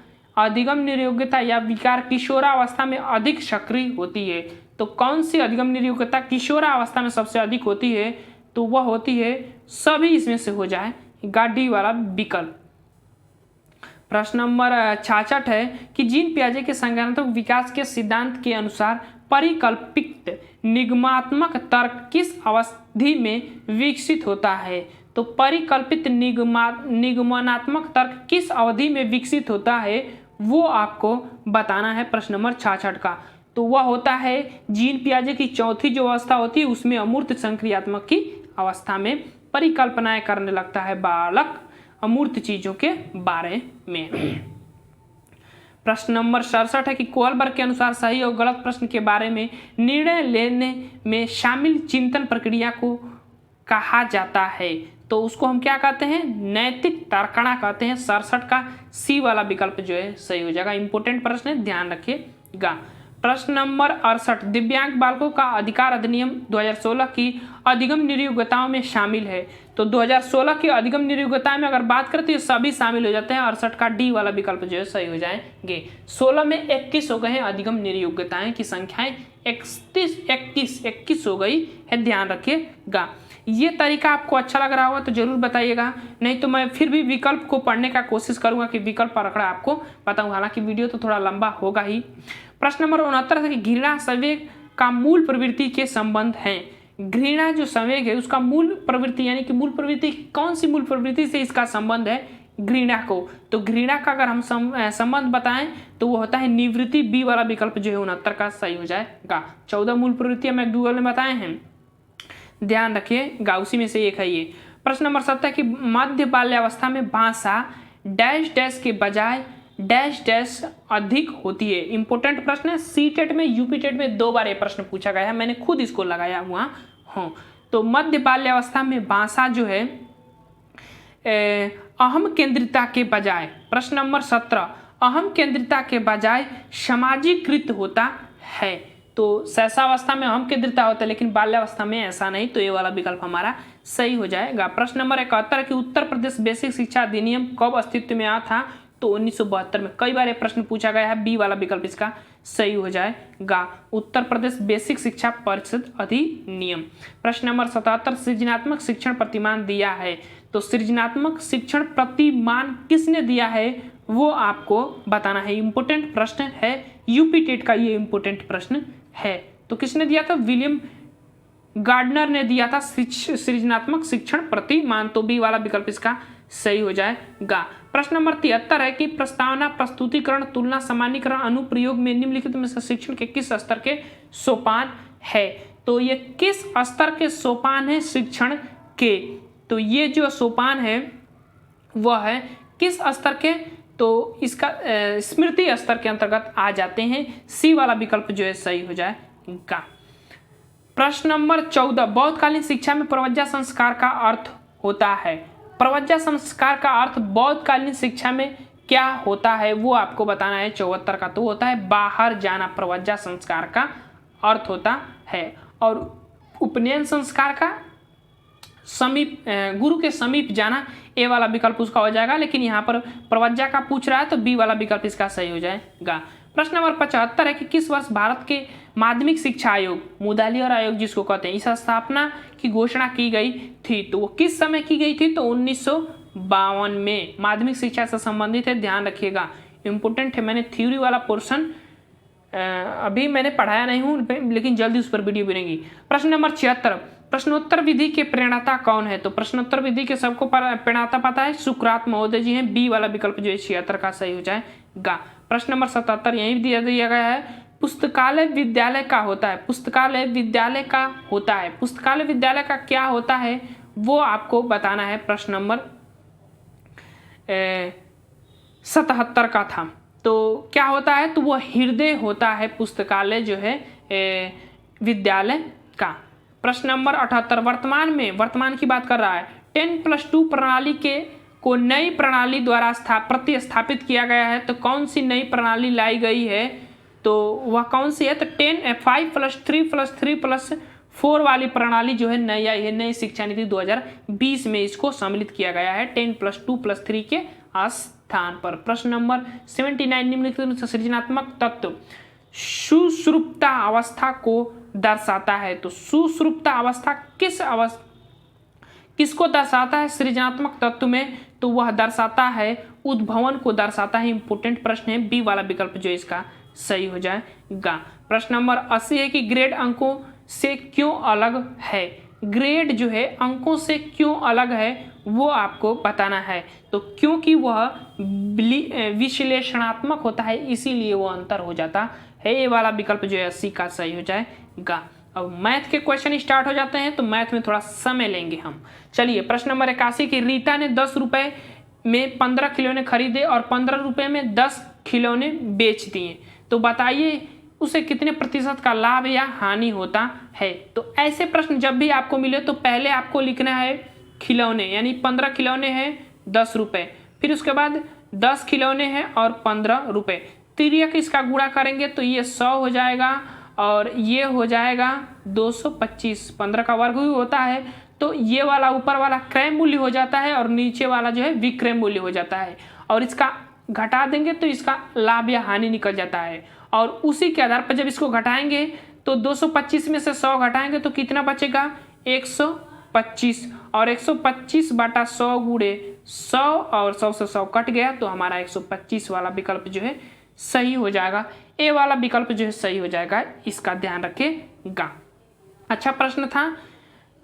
या विकार किशोरावस्था में अधिक सक्रिय होती है? तो कौन सी अधिगम निर्योग्यता किशोरावस्था में सबसे अधिक होती है? तो वह होती है, सभी इसमें से हो जाएगा डी वाला विकल्प। प्रश्न नंबर 66 है कि जीन पियाजे के संज्ञानात्मक विकास के सिद्धांत के अनुसार परिकल्पित निगमात्मक तर्क किस अवधि में विकसित होता है? तो परिकल्पित निगमनात्मक तर्क किस अवधि में विकसित होता है वो आपको बताना है प्रश्न नंबर 66 का। तो वह होता है जीन पियाजे की चौथी जो अवस्था होती है उसमें अमूर्त संक्रियात्मक की अवस्था में परिकल्पनाएं करने लगता है बालक अमूर्त चीजों के बारे में। प्रश्न नंबर 67 है कि कोलबर्ग के अनुसार सही और गलत प्रश्न के बारे में निर्णय लेने में शामिल चिंतन प्रक्रिया को कहा जाता है। तो उसको हम क्या कहते हैं? नैतिक तर्कणा कहते हैं। 67 का सी वाला विकल्प जो है सही हो जाएगा। इंपोर्टेंट प्रश्न है, ध्यान रखिएगा। प्रश्न नंबर 68 दिव्यांग बालकों का अधिकार अधिनियम 2016 की अधिगम निर्योग्यताओं में शामिल है। तो 2016 की अधिगम निर्योग्यता में अगर बात करें तो ये सभी शामिल हो जाते हैं। 68 का डी वाला विकल्प जो है सही हो जाएंगे। 16 में 21 हो गए हैं अधिगम निर्योग्यताएं की संख्याएं 21 हो गई है, ध्यान रखिएगा। ये तरीका आपको अच्छा लग रहा होगा तो जरूर बताइएगा, नहीं तो मैं फिर भी विकल्प को पढ़ने का कोशिश करूंगा कि विकल्प पर आंकड़ा आपको बताऊं। हालांकि वीडियो तो थोड़ा लंबा होगा ही। प्रश्न नंबर 69 है कि घृणा संवेग का मूल प्रवृत्ति के संबंध है। घृणा जो संवेग है उसका मूल प्रवृत्ति यानी कि मूल प्रवृत्ति कौन सी मूल प्रवृत्ति से इसका संबंध है? घृणा को। तो घृणा का अगर हम संबंध बताएं तो वो होता है निवृत्ति। बी वाला विकल्प जो है 69 का सही हो जाएगा। 14 मूल प्रवृत्तियां मैं गूगल में बताए हैं, ध्यान रखिएगा, उसी में से एक है ये। प्रश्न नंबर 70 कि मध्य बाल्यावस्था में भाषा डैश डैश के बजाय डैश डैश अधिक होती है। इंपोर्टेंट प्रश्न है, सी टेट में यूपी टेट में 2 बार ये प्रश्न पूछा गया है, मैंने खुद इसको लगाया हुआ हूँ। तो मध्य बाल्यावस्था में भाषा जो है अहम केंद्रिता के बजाय, प्रश्न नंबर 17 अहम केंद्रिता के बजाय सामाजिकृत होता है। तो शैशवावस्था में अहम केंद्रिता होता है लेकिन बाल्यावस्था में ऐसा नहीं, तो ये वाला विकल्प हमारा सही हो जाएगा। प्रश्न नंबर 71 कि उत्तर प्रदेश बेसिक शिक्षा अधिनियम कब अस्तित्व में आया था? तो 1972 में। कई बार ये प्रश्न पूछा गया है, बी वाला विकल्प इसका सही हो जाएगा। उत्तर प्रदेश बेसिक शिक्षा परिषद अधिनियम। प्रश्न नंबर 77 सृजनात्मक शिक्षण प्रतिमान दिया है। तो सृजनात्मक शिक्षण प्रतिमान किसने दिया है वो आपको बताना है। इंपोर्टेंट प्रश्न है, यूपी टेट का ये इंपोर्टेंट प्रश्न है। तो किसने दिया था? विलियम गार्डनर ने दिया था सृजनात्मक शिक्षण प्रतिमान। तो बी वाला विकल्प इसका सही हो जाएगा। प्रश्न नंबर 73 है कि प्रस्तावना, प्रस्तुतिकरण, तुलना, सामान्यीकरण, अनुप्रयोग में निम्नलिखित में से शिक्षण के किस स्तर के सोपान है? तो ये किस स्तर के सोपान है शिक्षण के? तो ये जो सोपान है वह है किस स्तर के? तो इसका स्मृति स्तर के अंतर्गत आ जाते हैं। सी वाला विकल्प जो है सही हो जाएगा। प्रश्न नंबर 14 बौद्धकालीन शिक्षा में प्रवज्जा संस्कार का अर्थ होता है। प्रवज्जा संस्कार का अर्थ बौद्धकालीन शिक्षा में क्या होता है वो आपको बताना है। 74 का तो होता है बाहर जाना, प्रवज्जा संस्कार का अर्थ होता है। और उपनयन संस्कार का समीप, गुरु के समीप जाना, ए वाला विकल्प उसका हो जाएगा। लेकिन यहाँ पर प्रवज्जा का पूछ रहा है तो बी वाला विकल्प इसका सही हो जाएगा। प्रश्न नंबर 75 है कि किस वर्ष भारत के माध्यमिक शिक्षा आयोग, मुदालियर आयोग जिसको कहते हैं, इस स्थापना की घोषणा की गई थी? तो वो किस समय की गई थी? तो 1952 में। माध्यमिक शिक्षा से संबंधित है, ध्यान रखिएगा। इम्पोर्टेंट है। मैंने थ्योरी वाला पोर्शन अभी मैंने पढ़ाया नहीं हूँ, लेकिन जल्दी उस पर वीडियो बनेगी। प्रश्न नंबर 76, प्रश्नोत्तर विधि के प्रणेता कौन है? तो प्रश्नोत्तर विधि के सबको प्रणेता पता है, सुकरात महोदय जी हैं। बी वाला विकल्प जो है 76 का सही हो जाएगा। प्रश्न नंबर 77 यही दिया गया है, पुस्तकालय विद्यालय का होता है। पुस्तकालय विद्यालय का होता है, पुस्तकालय विद्यालय का क्या होता है वो आपको बताना है। प्रश्न नंबर 77 का था, तो क्या होता है? तो वो हृदय होता है पुस्तकालय जो है विद्यालय का। प्रश्न नंबर 78, वर्तमान की बात कर रहा है, 10+2 प्रणाली को नई प्रणाली द्वारा प्रतिस्थापित किया गया है। तो कौन सी नई प्रणाली लाई गई है? तो वह कौन सी है? तो 5+3+3+4 वाली प्रणाली जो है नई आई है, नई शिक्षा नीति 2020 में इसको सम्मिलित किया गया है 10+2+3 के स्थान पर। प्रश्न नंबर 79, निम्नलिखित सृजनात्मक तत्व सुषुप्ता अवस्था को दर्शाता है। तो सुषुप्ता अवस्था किसको दर्शाता है सृजनात्मक तत्व में? तो वह दर्शाता है उद्भवन को दर्शाता है। इंपोर्टेंट प्रश्न है, बी वाला विकल्प जो इसका सही हो जाएगा। प्रश्न नंबर 80 है कि ग्रेड अंकों से क्यों अलग है? ग्रेड जो है अंकों से क्यों अलग है वो आपको बताना है। तो क्योंकि वह विश्लेषणात्मक होता है इसीलिए वो अंतर हो जाता है। ये वाला विकल्प जो है 80 का सही हो जाएगा। अब मैथ के क्वेश्चन स्टार्ट हो जाते हैं, तो मैथ में थोड़ा समय लेंगे हम। चलिए, प्रश्न नंबर 81 की रीता ने 10 रुपए में 15 खिलौने खरीदे और 15 रुपए में 10 खिलौने बेच दिए। तो बताइए उसे कितने प्रतिशत का लाभ या हानि होता है? तो ऐसे प्रश्न जब भी आपको मिले तो पहले आपको लिखना है खिलौने, यानी 15 खिलौने हैं 10 रुपए, फिर उसके बाद 10 खिलौने हैं और 15 रुपए। तिर्यक इसका गुणा करेंगे तो ये 100 हो जाएगा और ये हो जाएगा 225। 15 का वर्ग ही होता है, तो ये वाला ऊपर वाला क्रय मूल्य हो जाता है और नीचे वाला जो है विक्रय मूल्य हो जाता है। और इसका घटा देंगे तो इसका लाभ या हानि निकल जाता है। और उसी के आधार पर जब इसको घटाएंगे तो 225 में से 100 घटाएंगे तो कितना बचेगा? 125। और 125 बटा 100 गुणे 100 और 100 से 100 कट गया तो हमारा 125 वाला विकल्प जो है सही हो जाएगा। ए वाला विकल्प जो है सही हो जाएगा, इसका ध्यान रखिएगा। अच्छा प्रश्न था,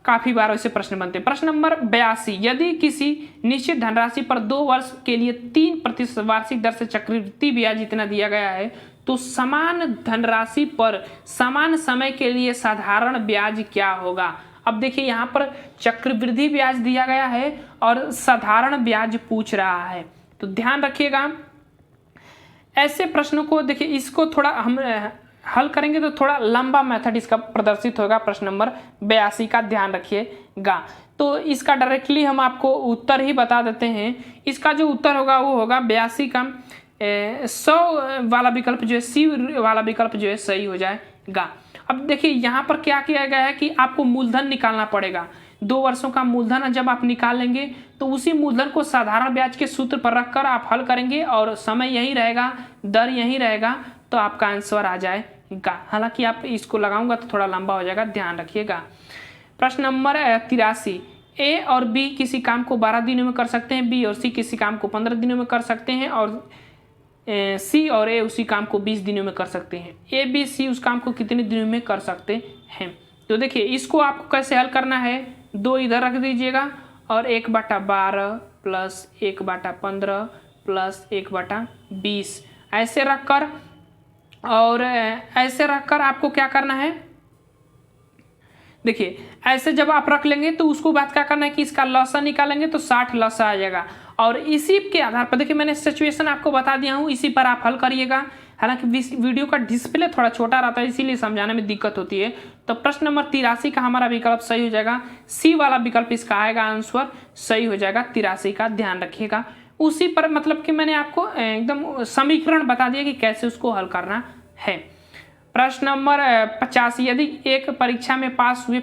काफी बार वैसे प्रश्न बनते हैं। प्रश्न नंबर 82, यदि किसी निश्चित धनराशि पर 2 वर्ष के लिए 3% वार्षिक दर से चक्रवृद्धि ब्याज इतना दिया गया है, तो समान धनराशि पर समान समय के लिए साधारण ब्याज क्या होगा? अब देखिए यहाँ पर चक्रवृद्धि ब्याज दिया गया है और साधारण ब्याज पूछ रहा है, तो ध्यान रखिएगा। ऐसे प्रश्नों को देखिए, इसको थोड़ा हम हल करेंगे तो थोड़ा लंबा मेथड इसका प्रदर्शित होगा। प्रश्न नंबर 82 का ध्यान रखिएगा। तो इसका डायरेक्टली हम आपको उत्तर ही बता देते हैं। इसका जो उत्तर होगा वो होगा 82 का 100 वाला विकल्प जो है, सी वाला विकल्प जो है सही हो जाएगा। अब देखिए यहाँ पर क्या किया गया है कि आपको मूलधन निकालना पड़ेगा। 2 वर्षों का मूलधन जब आप निकालेंगे तो उसी मूलधन को साधारण ब्याज के सूत्र पर रखकर आप हल करेंगे और समय यही रहेगा, दर यही रहेगा, तो आपका आंसर आ जाएगा। हालांकि आप इसको लगाऊंगा तो थोड़ा लंबा हो जाएगा, ध्यान रखिएगा। प्रश्न नंबर 83, ए और बी किसी काम को 12 दिनों में कर सकते हैं, बी और सी किसी काम को 15 दिनों में कर सकते हैं और सी और ए उसी काम को 20 दिनों में कर सकते हैं। ए बी सी उस काम को कितने दिनों में कर सकते हैं? तो देखिए इसको आपको कैसे हल करना है, 2 इधर रख दीजिएगा और 1/12 प्लस 1/15 प्लस 1/20 ऐसे रखकर, और ऐसे रखकर आपको क्या करना है, देखिए ऐसे जब आप रख लेंगे तो उसको बात क्या करना है कि इसका लसा निकालेंगे तो 60 लसा आ जाएगा। और इसी के आधार पर देखिए मैंने सिचुएशन आपको बता दिया हूँ, इसी पर आप हल करिएगा। हालांकि वीडियो का डिस्प्ले थोड़ा छोटा रहता है इसीलिए समझाने में दिक्कत होती है। तो प्रश्न नंबर 83 का हमारा विकल्प सही हो जाएगा, सी वाला विकल्प इसका आएगा, आंसर सही हो जाएगा 83 का, ध्यान रखिएगा। उसी पर मतलब कि मैंने आपको एकदम समीकरण बता दिया कि कैसे उसको हल करना है। प्रश्न नंबर 85, यदि एक परीक्षा में पास हुए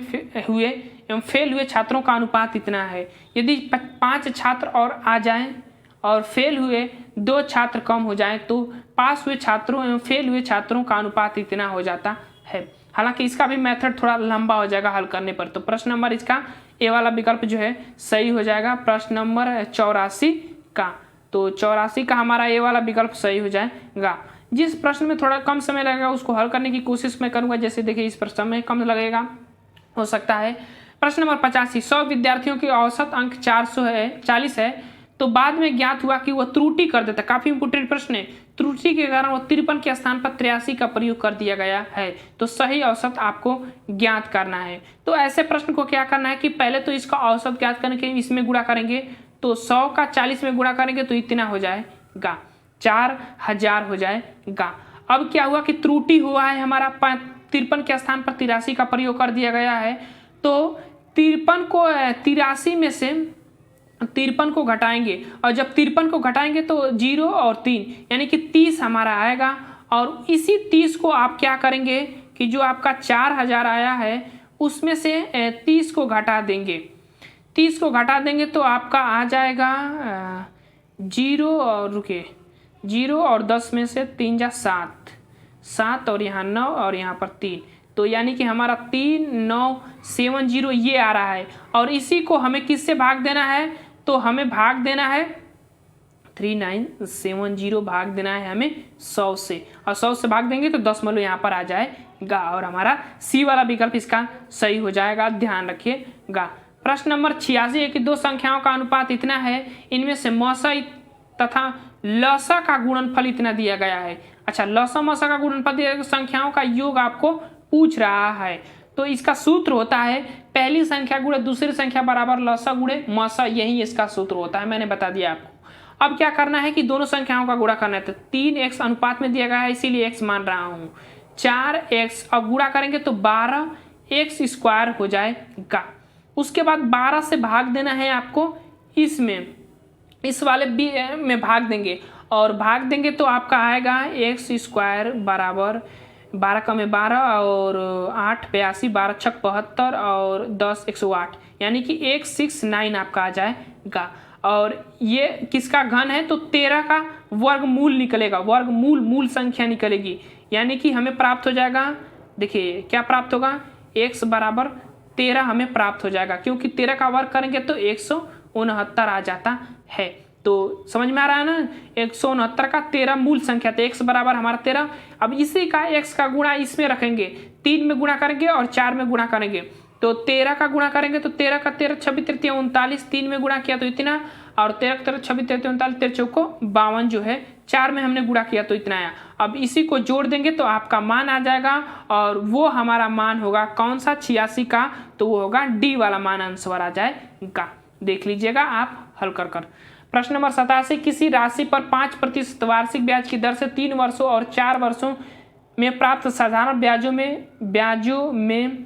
एवं फेल हुए छात्रों का अनुपात इतना है, यदि 5 छात्र और आ जाएं और फेल हुए 2 छात्र कम हो जाएं तो पास हुए छात्रों एवं फेल हुए छात्रों का अनुपात इतना हो जाता है। हालांकि इसका भी मेथड थोड़ा लंबा हो जाएगा हल करने पर। तो प्रश्न नंबर इसका ए वाला विकल्प जो है सही हो जाएगा, प्रश्न नंबर 84 का। तो 84 का हमारा ये वाला विकल्प सही हो जाएगा। जिस प्रश्न में थोड़ा कम समय लगेगा उसको हल करने की कोशिश मैं करूंगा। जैसे देखिए इस पर समय कम लगेगा, हो सकता है। प्रश्न नंबर 85, 100 विद्यार्थियों की औसत अंक 440 है, तो बाद में ज्ञात हुआ कि वह त्रुटि कर देता। काफी इंपोर्टेंट प्रश्न है। त्रुटि के कारण वो 53 के स्थान पर 83 का प्रयोग कर दिया गया है, तो सही औसत आपको ज्ञात करना है। तो ऐसे प्रश्न को क्या करना है कि पहले तो इसका औसत ज्ञात करने के लिए इसमें गुणा करेंगे, तो 100 का 40 में गुणा करेंगे तो इतना हो जाएगा, 4000 हो जाएगा। अब क्या हुआ कि त्रुटि हुआ है हमारा 53 के स्थान पर 83 का प्रयोग कर दिया गया है, तो 53 को 83 में से 53 को घटाएंगे, और जब 53 को घटाएंगे तो 0 और 3 यानी कि 30 हमारा आएगा। और इसी 30 को आप क्या करेंगे कि जो आपका 4000 आया है उसमें से 30 को घटा देंगे। 30 को घटा देंगे तो आपका आ जाएगा 0 और रुके 0 और 10 में से 3 जा 7 और यहाँ 9 और यहाँ पर 3, तो यानी कि हमारा 3970 ये आ रहा है। और इसी को हमें किससे भाग देना है, तो हमें भाग देना है 3970 भाग देना है हमें 100 से, और 100 से भाग देंगे तो 10 यहाँ पर आ जाएगा, और हमारा सी वाला विकल्प इसका सही हो जाएगा, ध्यान रखिएगा। प्रश्न नंबर 86 है कि दो संख्याओं का अनुपात इतना है, इनमें से मौसा तथा लसा का गुणनफल इतना दिया गया है। अच्छा, लसा मौसा का गुणनफल दिया गया, संख्याओं का योग आपको पूछ रहा है। तो इसका सूत्र होता है पहली संख्या गुणे दूसरी संख्या बराबर लसा गुणे मौसा, यही इसका सूत्र होता है, मैंने बता दिया आपको। अब क्या करना है कि दोनों संख्याओं का गुणा करना है, तो 3x अनुपात में दिया गया है इसीलिए x मान रहा हूँ, 4x, अब गुणा करेंगे तो 12x² हो जाएगा। उसके बाद 12 से भाग देना है आपको, इसमें इस वाले बी में भाग देंगे, और भाग देंगे तो आपका आएगा x² बराबर 12 का में 12 और 8 82, 12 छक 72 और 10 108, यानी कि 169 आपका आ जाएगा। और ये किसका घन है, तो 13 का वर्गमूल निकलेगा, वर्गमूल मूल संख्या निकलेगी, यानी कि हमें प्राप्त हो जाएगा, देखिए क्या प्राप्त होगा, x बराबर 13 हमें प्राप्त हो जाएगा, क्योंकि 13 का वर्ग करेंगे तो 169 आ जाता है। तो समझ में आ रहा है ना, 169 का 13 मूल संख्या, तो x बराबर हमारा 13। अब इसी का x का गुणा इसमें रखेंगे, 3 में गुणा करेंगे और 4 में गुणा करेंगे, तो 13 का गुणा करेंगे तो 13 का 13 26 33 39, 3 में गुणा किया तो इतना, और 13 का 13 26 33 39 13 चौको 52 जो है, 4 में हमने गुणा किया तो इतना आया। अब इसी को जोड़ देंगे तो आपका मान आ जाएगा, और वो हमारा मान होगा कौन सा, 86 का, तो वो होगा डी वाला मान आंसर आ जाएगा। देख लीजिएगा आप हल कर कर। प्रश्न नंबर 87, किसी राशि पर 5% वार्षिक ब्याज की दर से 3 वर्षों और 4 वर्षों में प्राप्त साधारण ब्याजों में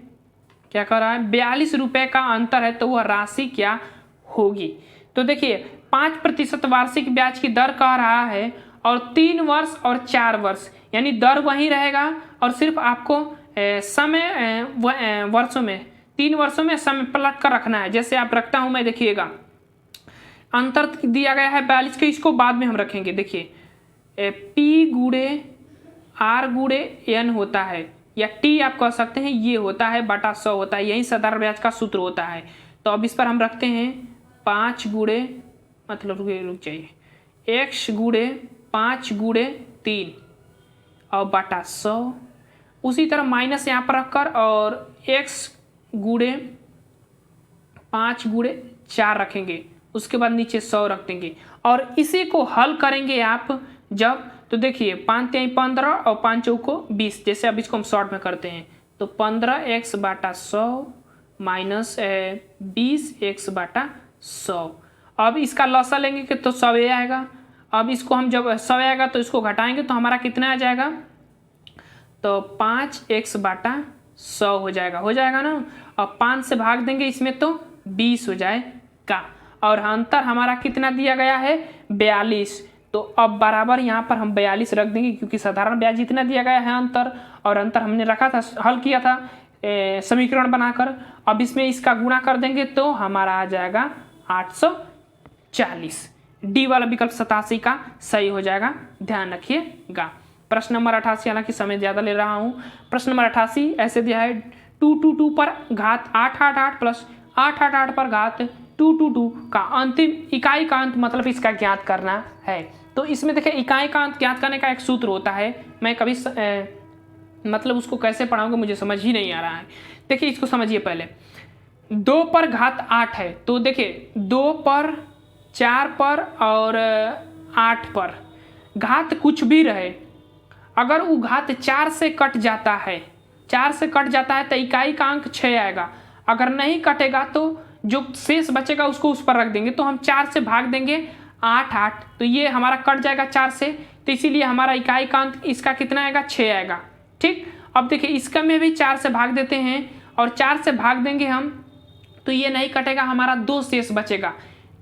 क्या कर रहा है, 42 रुपए का अंतर है, तो वह राशि क्या होगी। तो देखिए 5% वार्षिक ब्याज की दर कह रहा है, और 3 वर्ष और 4 वर्ष, यानी दर वही रहेगा, और सिर्फ आपको समय वर्षों में, 3 वर्षों में समय पलट कर रखना है। जैसे आप रखता हूं मैं, देखिएगा अंतर दिया गया है 42 के, इसको बाद में हम रखेंगे। देखिए P गुणे R गुणे N होता है, या T आप कह सकते हैं, ये होता है बटा 100 होता है, यही साधारण ब्याज का सूत्र होता है। तो अब इस पर हम रखते हैं 5 गुणे, मतलब रुक जाइए, x गुणे 5 गुणे 3 और बटा 100, उसी तरह माइनस यहाँ पर रखकर, और x गुणे 5 गुणे 4 रखेंगे, उसके बाद नीचे 100 रख देंगे, और इसी को हल करेंगे आप जब, तो देखिए 5 3 15 और 5 चौको 20, जैसे अब इसको हम शॉर्ट में करते हैं, तो 15x बटा 100 माइनस 20x बटा 100। अब इसका लसा लेंगे कि तो 100 आएगा। अब इसको हम जब 100 आएगा तो इसको घटाएंगे तो हमारा कितना आ जाएगा, तो 5x बटा 100 हो जाएगा ना। अब 5 से भाग देंगे इसमें तो 20 हो जाएगा, और अंतर हमारा कितना दिया गया है, 42। तो अब बराबर यहाँ पर हम 42 रख देंगे, क्योंकि साधारण ब्याज इतना दिया गया है अंतर, और अंतर हमने रखा था, हल किया था समीकरण बनाकर। अब इसमें इसका गुणा कर देंगे तो हमारा आ जाएगा 840। डी वाला विकल्प 87 का सही हो जाएगा, ध्यान रखिएगा। प्रश्न नंबर 88, हालांकि समय ज़्यादा ले रहा हूँ। प्रश्न नंबर 88 ऐसे दिया है, 2 2 2 पर घात 8 8 8 प्लस 8 8 8 पर घात 222 का अंतिम इकाई का अंत मतलब इसका ज्ञात करना है। तो इसमें देखिए इकाई का अंत ज्ञात करने का एक सूत्र होता है, मैं कभी मतलब उसको कैसे पढ़ाऊंगा मुझे समझ ही नहीं आ रहा है। देखिए इसको समझिए पहले, 2 पर घात 8 है, तो देखिए 2 पर, 4 पर और 8 पर घात कुछ भी रहे, अगर वो घात 4 से कट जाता है, 4 से कट जाता है तो इकाई का अंक 6 आएगा। अगर नहीं कटेगा तो जो शेष बचेगा उसको उस पर रख देंगे, तो हम 4 से भाग देंगे 8 8, तो ये हमारा कट जाएगा 4 से, तो इसीलिए हमारा इकाई का अंक इसका कितना आएगा, 6 आएगा। ठीक, अब देखिए इसका में भी 4 से भाग देते हैं और 4 से भाग देंगे हम तो ये नहीं कटेगा, हमारा 2 शेष बचेगा,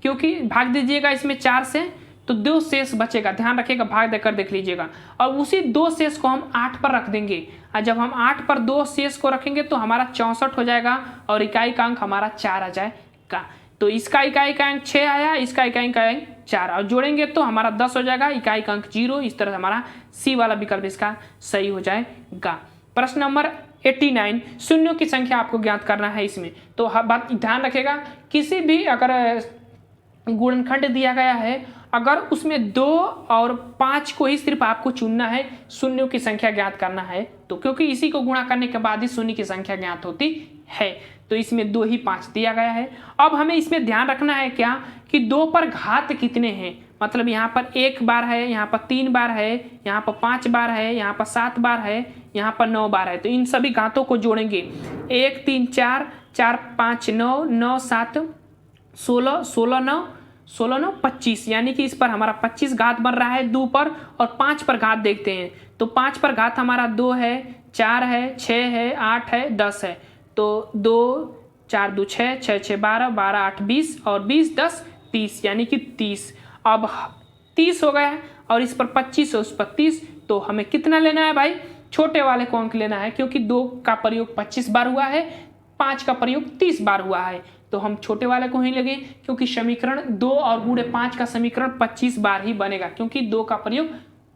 क्योंकि भाग दीजिएगा इसमें 4 से तो 2 शेष बचेगा, ध्यान रखिएगा, भाग देकर देख लीजिएगा। और उसी 2 शेष को हम 8 पर रख देंगे, और जब हम 8 पर 2 शेष को रखेंगे तो हमारा 64 हो जाएगा और इकाई का अंक हमारा 4 आ जाएगा। तो इसका इकाई का अंक 6 आया, इसका इकाई का अंक 4, और जोड़ेंगे तो हमारा 10 हो जाएगा, इकाई का अंक 0। इस तरह से हमारा सी वाला विकल्प इसका सही हो जाएगा। प्रश्न नंबर 89, शून्यों की संख्या आपको ज्ञात करना है इसमें। तो बात ध्यान रखेगा, किसी भी अगर गुणनखंड दिया गया है, अगर उसमें 2 और 5 को ही सिर्फ आपको चुनना है, शून्यों की संख्या ज्ञात करना है, तो क्योंकि इसी को गुणा करने के बाद ही शून्य की संख्या ज्ञात होती है, तो इसमें 2 ही 5 दिया गया है। अब हमें इसमें ध्यान रखना है क्या कि 2 पर घात कितने हैं, मतलब यहाँ पर 1 बार है, यहाँ पर 3 बार है, यहाँ पर 5 बार है, यहाँ पर 7 बार है, यहाँ पर 9 बार है, तो इन सभी घातों को जोड़ेंगे। 1 3 4, 4 5 9, 9 7 16, 16 9, 16 9 25, यानी कि इस पर हमारा 25 घात बन रहा है 2 पर, और 5 पर घात देखते हैं, तो 5 पर घात हमारा 2 है, 4 है, 6 है, 8 है, 10 है, तो 2 4 2 6, 6 6 12, 12 8 20 और 20 10 30, यानी कि 30। अब 30 हो गया है और इस पर 25 है, उस पर 30, तो हमें कितना लेना है भाई, छोटे वाले को अंक लेना है, क्योंकि 2 का प्रयोग 25 बार हुआ है, 5 का प्रयोग 30 बार हुआ है, तो हम छोटे वाले को ही लेंगे, क्योंकि समीकरण 2 और गुणे 5 का समीकरण 25 बार ही बनेगा, क्योंकि 2 का प्रयोग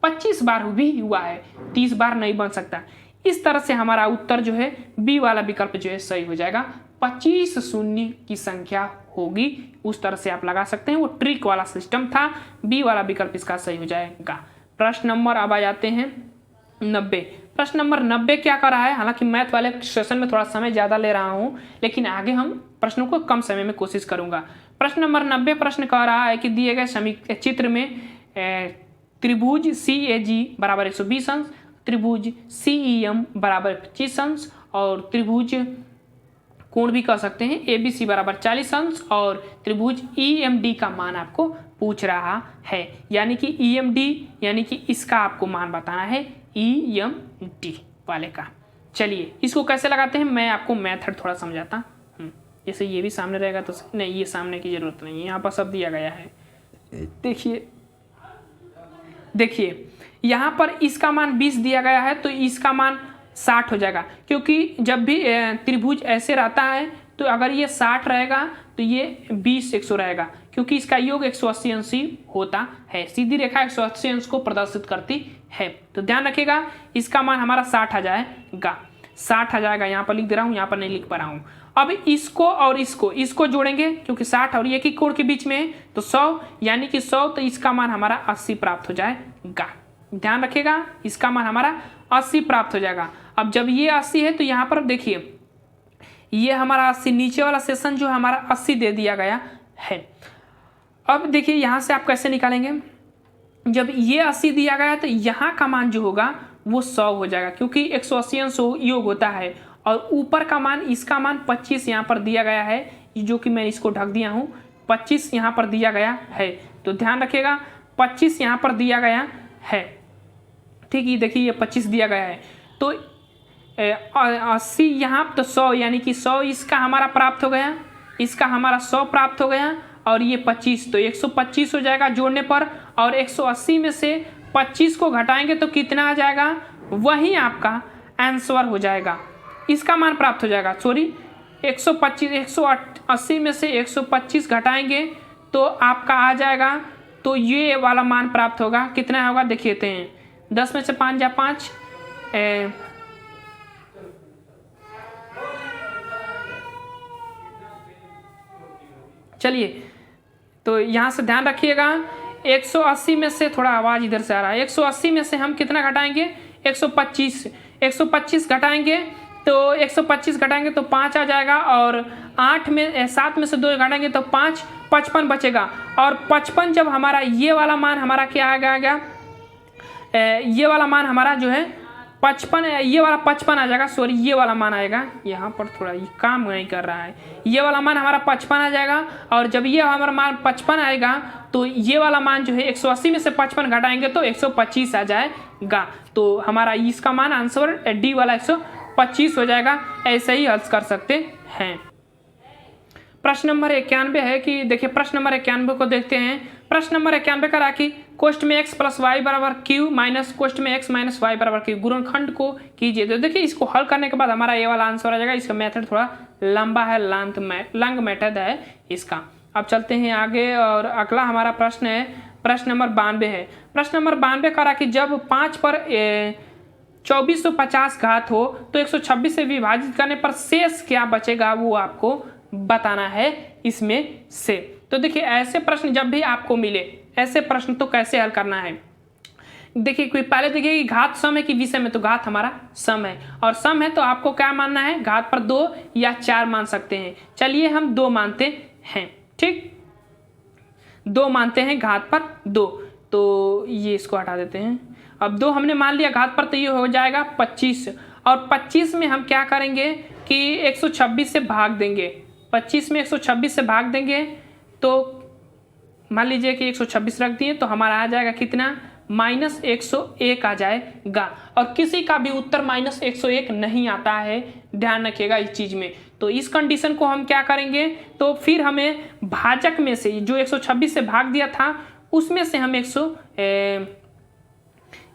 25 बार भी हुआ है, 30 बार नहीं बन सकता। इस तरह से हमारा उत्तर जो है बी वाला विकल्प जो है सही हो जाएगा, 25 शून्य की संख्या होगी, उस तरह से आप लगा सकते हैं, वो ट्रिक वाला सिस्टम था, बी वाला विकल्प इसका सही हो जाएगा। प्रश्न नंबर अब आ जाते हैं 90। प्रश्न नंबर 90 क्या कर रहा है, हालांकि मैथ वाले सेशन में थोड़ा समय ज़्यादा ले रहा हूं, लेकिन आगे हम प्रश्नों को कम समय में कोशिश करूंगा। प्रश्न नंबर 90 प्रश्न कह रहा है कि दिए गए चित्र में त्रिभुज CAG बराबर 120 अंश, त्रिभुज CEM बराबर 25 अंश, और त्रिभुज कोण भी कह सकते हैं ABC बराबर 40 अंश, और त्रिभुज EMD का मान आपको पूछ रहा है, यानी कि EMD यानी कि इसका आपको मान बताना है, EMD वाले का। चलिए इसको कैसे लगाते हैं मैं आपको मेथड थोड़ा समझाता हूँ। जैसे ये भी सामने रहेगा तो नहीं, ये सामने की जरूरत नहीं है, यहाँ पर सब दिया गया है। देखिए यहाँ पर इसका मान 20 दिया गया है, तो इसका मान 60 हो जाएगा, क्योंकि जब भी त्रिभुज ऐसे रहता है तो अगर ये 60 रहेगा तो ये 20 100 रहेगा, क्योंकि इसका योग 180 अंश होता है, सीधी रेखा 180 अंश को प्रदर्शित करती है। तो ध्यान रखिएगा इसका मान हमारा 60 आ जाएगा, 60 आ जाएगा, यहाँ पर लिख दे रहा हूँ, यहाँ पर नहीं लिख पा रहा हूँ। अब इसको और इसको जोड़ेंगे, क्योंकि 60 और एक ही कोण के बीच में है, तो 100 यानी कि 100, तो इसका मान हमारा 80 प्राप्त हो जाएगा। ध्यान रखिएगा इसका मान हमारा 80 प्राप्त हो जाएगा। अब जब ये 80 है तो यहाँ पर देखिए ये हमारा 80, नीचे वाला सेशन जो हमारा 80 दे दिया गया है। अब देखिए यहाँ से आप कैसे निकालेंगे, जब ये 80 दिया गया तो यहाँ का मान जो होगा वो 100 हो जाएगा, क्योंकि 180 अंश योग होता है, और ऊपर का मान इसका मान 25 यहाँ पर दिया गया है, जो कि मैं इसको ढक दिया हूँ, 25 यहाँ पर दिया गया है। तो ध्यान रखिएगा 25 यहाँ पर दिया गया है, ठीक है, देखिए ये 25 दिया गया है, तो 80 यहाँ तो 100, यानी कि 100 इसका हमारा प्राप्त हो गया, इसका हमारा 100 प्राप्त हो गया, और ये 25 तो 125 हो जाएगा जोड़ने पर, और 180 में से 25 को घटाएंगे तो कितना आ जाएगा, वही आपका आंसर हो जाएगा, इसका मान प्राप्त हो जाएगा। सॉरी 180 में से 125 घटाएंगे तो आपका आ जाएगा, तो ये वाला मान प्राप्त होगा, कितना होगा देखिए हैं, 10 में से 5 जा 5, 4 चलिए, तो यहाँ से ध्यान रखिएगा, 180 में से, थोड़ा आवाज़ इधर से आ रहा है, 180 में से हम कितना घटाएंगे, 125 घटाएंगे, तो 125 घटाएंगे तो 5 आ जाएगा, और 7 में से 2 घटाएंगे तो 5, 55 बचेगा। और 55 जब हमारा ये वाला मान हमारा क्या आ गया, ये वाला मान हमारा जो है 55, ये वाला 55 आ जाएगा, सॉरी ये वाला मान आएगा, यहाँ पर थोड़ा ये काम नहीं कर रहा है, ये वाला मान हमारा 55 आ जाएगा। और जब ये हमारा मान 55 आएगा तो ये वाला मान जो है 180 में से 55 घटाएंगे तो 125 आ जाएगा। तो हमारा इसका मान आंसर डी वाला 125 हो जाएगा। ऐसे ही हल कर सकते हैं। प्रश्न नंबर 91 है कि देखिए, प्रश्न नंबर 91 को देखते हैं। प्रश्न नंबर 91 का राखी कोष्ठ में x प्लस वाई बराबर क्यू माइनस कोष्ठ में x माइनस वाई बराबर क्यू गुणनखंड को कीजिए। तो देखिए, इसको हल करने के बाद हमारा ये वाला आंसर आ जाएगा। इसका मेथड थोड़ा लंबा है, लंग मेथड है इसका। अब चलते हैं आगे, और अगला हमारा प्रश्न है, प्रश्न नंबर 92 है। प्रश्न नंबर 92 का राखी जब 5 पर 2450 घात हो तो 126 से विभाजित करने पर शेष क्या बचेगा, वो आपको बताना है इसमें से। तो देखिए, ऐसे प्रश्न जब भी आपको मिले, ऐसे प्रश्न तो कैसे हल करना है। देखिए, कोई पहले देखिए कि घात सम है कि विषम है, तो घात हमारा सम है, और सम है तो आपको क्या मानना है, घात पर 2 या 4 मान सकते हैं। चलिए हम 2 मानते हैं, ठीक, 2 मानते हैं, घात पर 2, तो ये इसको हटा देते हैं। अब 2 हमने मान लिया घात पर, तो ये हो जाएगा 25, और 25 में हम क्या करेंगे कि 126 से भाग देंगे। 25 में 126 से भाग देंगे तो मान लीजिए कि 126 रख दिए, तो हमारा आ जाएगा कितना, -101 आ जाएगा। और किसी का भी उत्तर -101 नहीं आता है, ध्यान रखिएगा इस चीज़ में। तो इस कंडीशन को हम क्या करेंगे, तो फिर हमें भाजक में से जो 126 से भाग दिया था उसमें से हम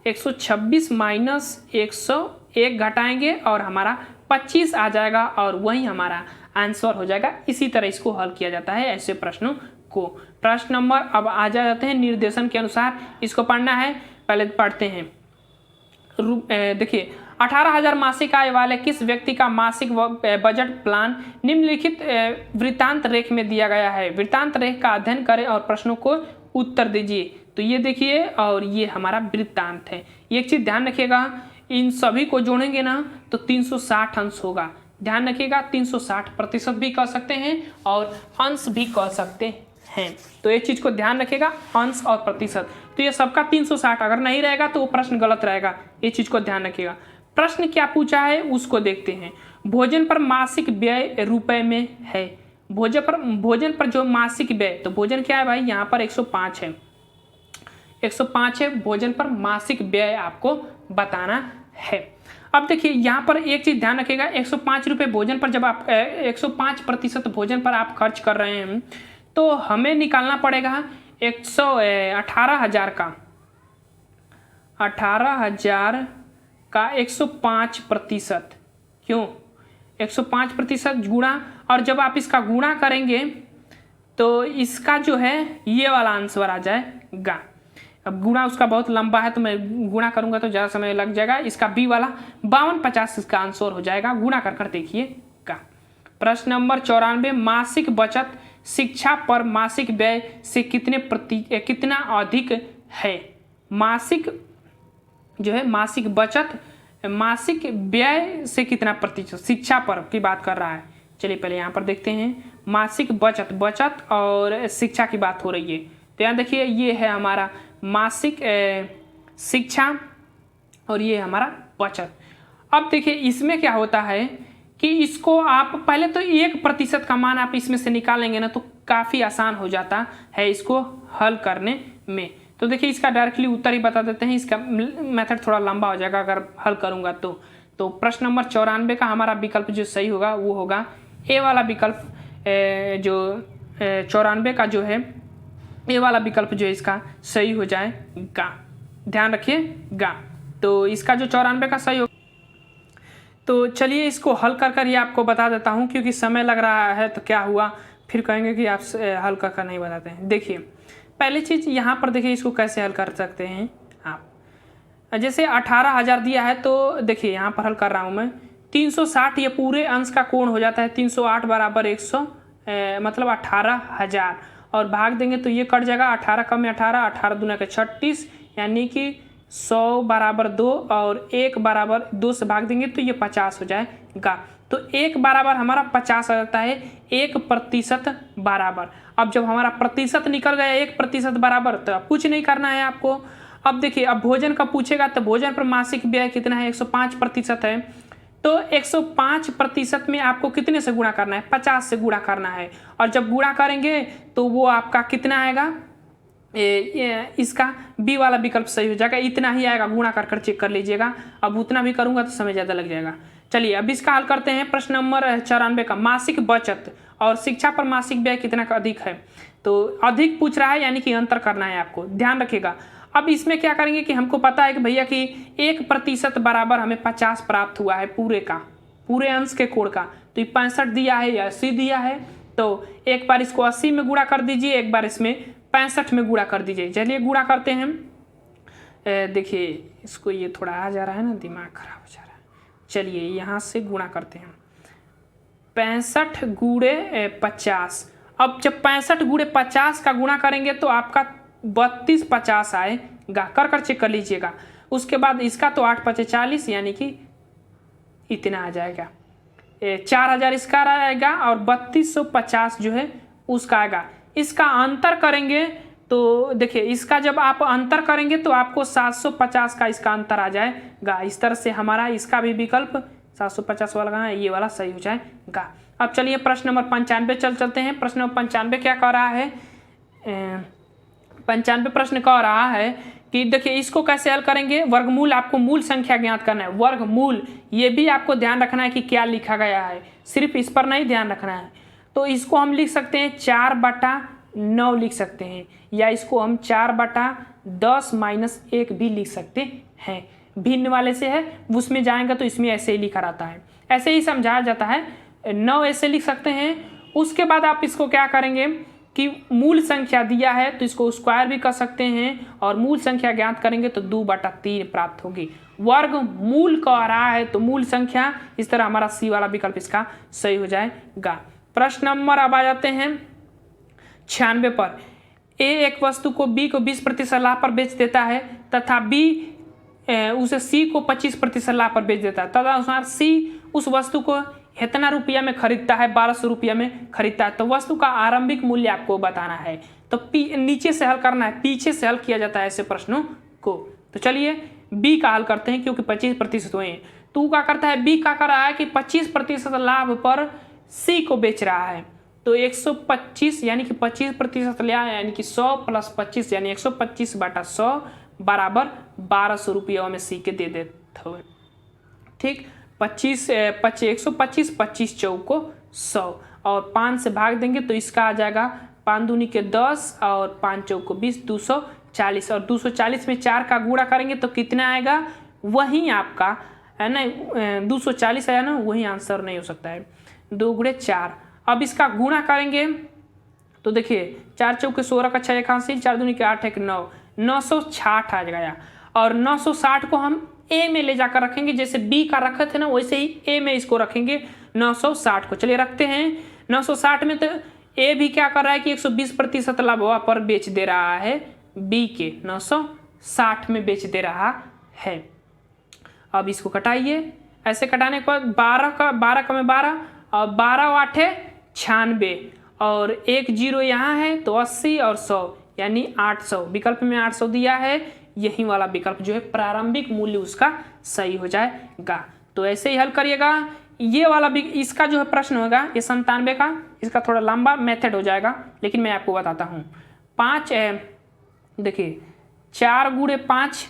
126 माइनस 101 घटाएंगे और हमारा 25 आ जाएगा, और वही हमारा आंसर हो जाएगा। इसी तरह इसको हल किया जाता है ऐसे प्रश्नों को। प्रश्न नंबर अब आ जाते हैं निर्देशन के अनुसार, इसको पढ़ना है, पहले पढ़ते हैं। देखिए, 18,000 मासिक आय वाले किस व्यक्ति का मासिक बजट प्लान निम्नलिखित वृत्तांत रेख में दिया गया है। वृत्तांत रेख का अध्ययन करें और प्रश्नों को उत्तर दीजिए। तो ये देखिए, और ये हमारा वृत्तांत है। एक चीज ध्यान रखिएगा, इन सभी को जोड़ेंगे ना तो 360 अंश होगा। ध्यान रखिएगा, 360% भी कह सकते हैं और अंश भी कह सकते हैं। तो ये चीज को ध्यान रखिएगा, अंश और प्रतिशत। तो ये सबका 360 अगर नहीं रहेगा तो वो प्रश्न गलत रहेगा, ये चीज को ध्यान रखिएगा। प्रश्न क्या पूछा है उसको देखते हैं। भोजन पर मासिक व्यय रुपए में है। भोजन पर जो मासिक व्यय, तो भोजन क्या है भाई, यहाँ पर 105 है, 105 है भोजन पर मासिक व्यय आपको बताना है। अब देखिए, यहाँ पर एक चीज ध्यान रखिएगा, 105 रुपये भोजन पर जब आप 105% भोजन पर आप खर्च कर रहे हैं तो हमें निकालना पड़ेगा 18,000 का 105%। क्यों 105% गुणा, और जब आप इसका गुणा करेंगे तो इसका जो है ये वाला आंसर आ जाएगा। अब गुणा उसका बहुत लंबा है तो मैं गुणा करूंगा तो ज़्यादा समय लग जाएगा। इसका बी वाला 5250 इसका आंसर हो जाएगा, गुणा कर देखिएगा। प्रश्न नंबर 94, मासिक बचत शिक्षा पर मासिक व्यय से कितना अधिक है। मासिक जो है मासिक बचत मासिक व्यय से कितना प्रतिशत शिक्षा पर की बात कर रहा है। चलिए पहले यहाँ पर देखते हैं, मासिक बचत और शिक्षा की बात हो रही है। तो यहाँ देखिए, ये है हमारा मासिक शिक्षा और ये हमारा बचत। अब देखिए, इसमें क्या होता है कि इसको आप पहले तो 1% का मान आप इसमें से निकालेंगे ना तो काफ़ी आसान हो जाता है इसको हल करने में। तो देखिए, इसका डायरेक्टली उत्तर ही बता देते हैं, इसका मेथड थोड़ा लंबा हो जाएगा अगर हल करूँगा तो प्रश्न नंबर 94 का हमारा विकल्प जो सही होगा वो होगा ए वाला विकल्प। जो 94 का जो है ए वाला विकल्प जो है इसका सही हो जाएगा, ध्यान रखिएगा। तो इसका जो 94 का सही होगा। तो चलिए इसको हल कर ये आपको बता देता हूँ, क्योंकि समय लग रहा है तो क्या हुआ फिर कहेंगे कि आप हल कर नहीं बताते हैं। देखिए, पहली चीज़ यहाँ पर देखिए, इसको कैसे हल कर सकते हैं आप। जैसे 18,000 दिया है तो देखिए यहाँ पर हल कर रहा हूँ मैं, 360 ये पूरे अंश का कोण हो जाता है, 308 बराबर 100 मतलब 18,000 और भाग देंगे तो ये कट जाएगा। 18 कम में 18, 18 दूना के 36 यानी कि 100 बराबर 2 और 1 बराबर 2 से भाग देंगे तो ये 50 हो जाएगा। तो 1 बराबर हमारा 50 आ जाता है 1% बराबर। अब जब हमारा प्रतिशत निकल गया 1% बराबर तो अब कुछ नहीं करना है आपको। अब देखिए अब भोजन का पूछेगा तो भोजन पर मासिक व्यय कितना है 105% है। तो 105% में आपको कितने से गुणा करना है 50 से गुणा करना है। और जब गुणा करेंगे तो वो आपका कितना आएगा इसका बी वाला विकल्प सही हो जाएगा। इतना ही आएगा, गुणा कर चेक कर लीजिएगा। अब उतना भी करूंगा तो समय ज़्यादा लग जाएगा। चलिए अब इसका हल करते हैं। प्रश्न नंबर 94 का मासिक बचत और शिक्षा पर मासिक व्यय कितना का अधिक है। तो अधिक पूछ रहा है यानी कि अंतर करना है आपको, ध्यान रखिएगा। अब इसमें क्या करेंगे कि हमको पता है कि भैया कि 1% बराबर हमें 50 प्राप्त हुआ है पूरे का, पूरे अंश के कोण का। तो ये 65 दिया है या 80 दिया है। तो एक बार इसको 80 में गुणा कर दीजिए, एक बार इसमें 65 में गुणा कर दीजिए। चलिए गुणा करते हैं। देखिए इसको ये थोड़ा आ जा रहा है ना, दिमाग खराब हो जा रहा है। चलिए यहाँ से गुणा करते हैं 65 गुणे 50। अब जब 65 गुणे 50 का गुणा करेंगे तो आपका 3250 आएगा। कर चेक कर लीजिएगा। उसके बाद इसका तो 8 5 40 यानी कि इतना आ जाएगा। 4000 इसका आएगा और 3250 जो है उसका आएगा। इसका अंतर करेंगे तो देखिए इसका जब आप अंतर करेंगे तो आपको 750 का इसका अंतर आ जाएगा। इस तरह से हमारा इसका भी विकल्प 750 वाला है, ये वाला सही हो जाएगा। अब चलिए प्रश्न नंबर 95 चलते हैं। प्रश्न नंबर 95 क्या कह रहा है, 95 प्रश्न कह रहा है कि देखिए इसको कैसे हल करेंगे। वर्गमूल, आपको मूल संख्या ज्ञात करना है। वर्गमूल ये भी आपको ध्यान रखना है कि क्या लिखा गया है, सिर्फ इस पर नहीं ध्यान रखना है। तो इसको हम लिख सकते हैं 4/9 लिख सकते हैं, या इसको हम 4/10 - 1 भी लिख सकते हैं। भिन्न वाले से है उसमें जाएंगे तो इसमें ऐसे ही लिखा रहता है, ऐसे ही समझाया जाता है। 9 ऐसे लिख सकते हैं। उसके बाद आप इसको क्या करेंगे कि मूल संख्या दिया है तो इसको स्क्वायर भी कर सकते हैं और मूल संख्या ज्ञात करेंगे तो 2/3 प्राप्त होगी। वर्ग मूल कह रहा है तो मूल संख्या, इस तरह हमारा सी वाला विकल्प इसका सही हो जाएगा। प्रश्न नंबर अब आ जाते हैं 96 पर। ए एक वस्तु को बी को 20% लाभ पर बेच देता है तथा बी उसे सी को 25% लाभ पर बेच देता है। तदनुसार सी उस वस्तु को इतना रुपया में खरीदता है, 1200 रुपया में खरीदता है। तो वस्तु का आरंभिक मूल्य आपको बताना है। तो नीचे से हल करना है, पीछे से हल किया जाता है ऐसे प्रश्नों को। तो चलिए बी का हल करते हैं क्योंकि 25% हुए हैं। तो क्या करता है, बी का कर रहा है कि 25% लाभ पर सी को बेच रहा है। तो 125 यानी कि 25% लिया यानी कि 100 + 25 यानी 125/100 बराबर 1200 रुपया में सी के दे देते हुए। ठीक, 125 25 चौको 100 और 5 से भाग देंगे तो इसका आ जाएगा 5 दूनी के 10 और 5 चौको 20, 240। और 240 में 4 का गुणा करेंगे तो कितना आएगा, वहीं आपका है ना 240 आया ना, वही आंसर नहीं हो सकता है। 2 गुणे 4। अब इसका गुणा करेंगे तो देखिए 4 चौके 16 का 6 81, 4 दूनी के 8 1 9, 960 आ गया। और 960 को हम ए में ले जाकर रखेंगे, जैसे बी का रखे थे ना वैसे ही ए में इसको रखेंगे 960 को। चलिए रखते हैं 960 में। तो ए भी क्या कर रहा है कि 120% लाभ पर बेच दे रहा है, बी के 960 में बेच दे रहा है। अब इसको कटाइए। ऐसे कटाने के बाद 12 का में 12 और 12 8 96 और 1 0 यहाँ है तो 80 और 100 यानी 800। विकल्प में 800 दिया है, यही वाला विकल्प जो है प्रारंभिक मूल्य उसका सही हो जाएगा। तो ऐसे ही हल करिएगा। ये वाला भी इसका जो है प्रश्न होगा ये 97 का, इसका थोड़ा लंबा मेथड हो जाएगा लेकिन मैं आपको बताता हूँ। 5 देखिए 4 गुणे 5,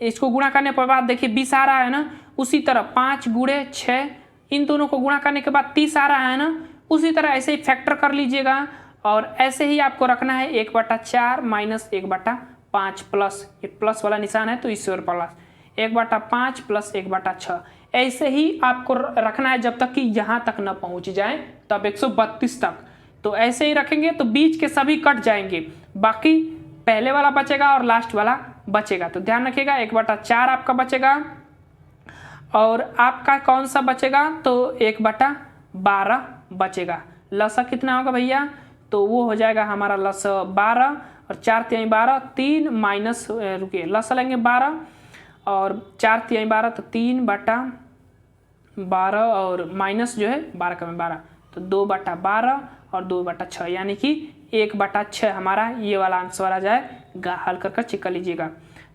इसको गुणा करने पर बाद देखिए 20 आ रहा है ना, उसी तरह 5 गुणे 6, इन दोनों को गुणा करने के बाद 30 आ रहा है ना, उसी तरह ऐसे ही फैक्टर कर लीजिएगा। और ऐसे ही आपको रखना है 1/4 - 1/5 प्लस, ये प्लस वाला निशान है तो इस ओर प्लस 1/5 प्लस 1/6। ऐसे ही आपको रखना है जब तक कि यहाँ तक न पहुँच जाए, तब 132 तक। तो ऐसे ही रखेंगे तो बीच के सभी कट जाएंगे, बाकी पहले वाला बचेगा और लास्ट वाला बचेगा। तो ध्यान रखिएगा 1/4 आपका बचेगा और आपका कौन सा बचेगा, तो 1/12 बचेगा। लसा कितना होगा भैया, तो वो हो जाएगा हमारा लसा 12 और 4 तिहाई 12, 3 माइनस रुकिए लसा लेंगे 12 और 4 तिहाई 12 तो 3/12 और माइनस जो है 12 का में 12 तो 2/12 और 2/6 यानी कि 1/6 हमारा ये वाला आंसर आ जाएगा। हल कर चेक कर लीजिएगा।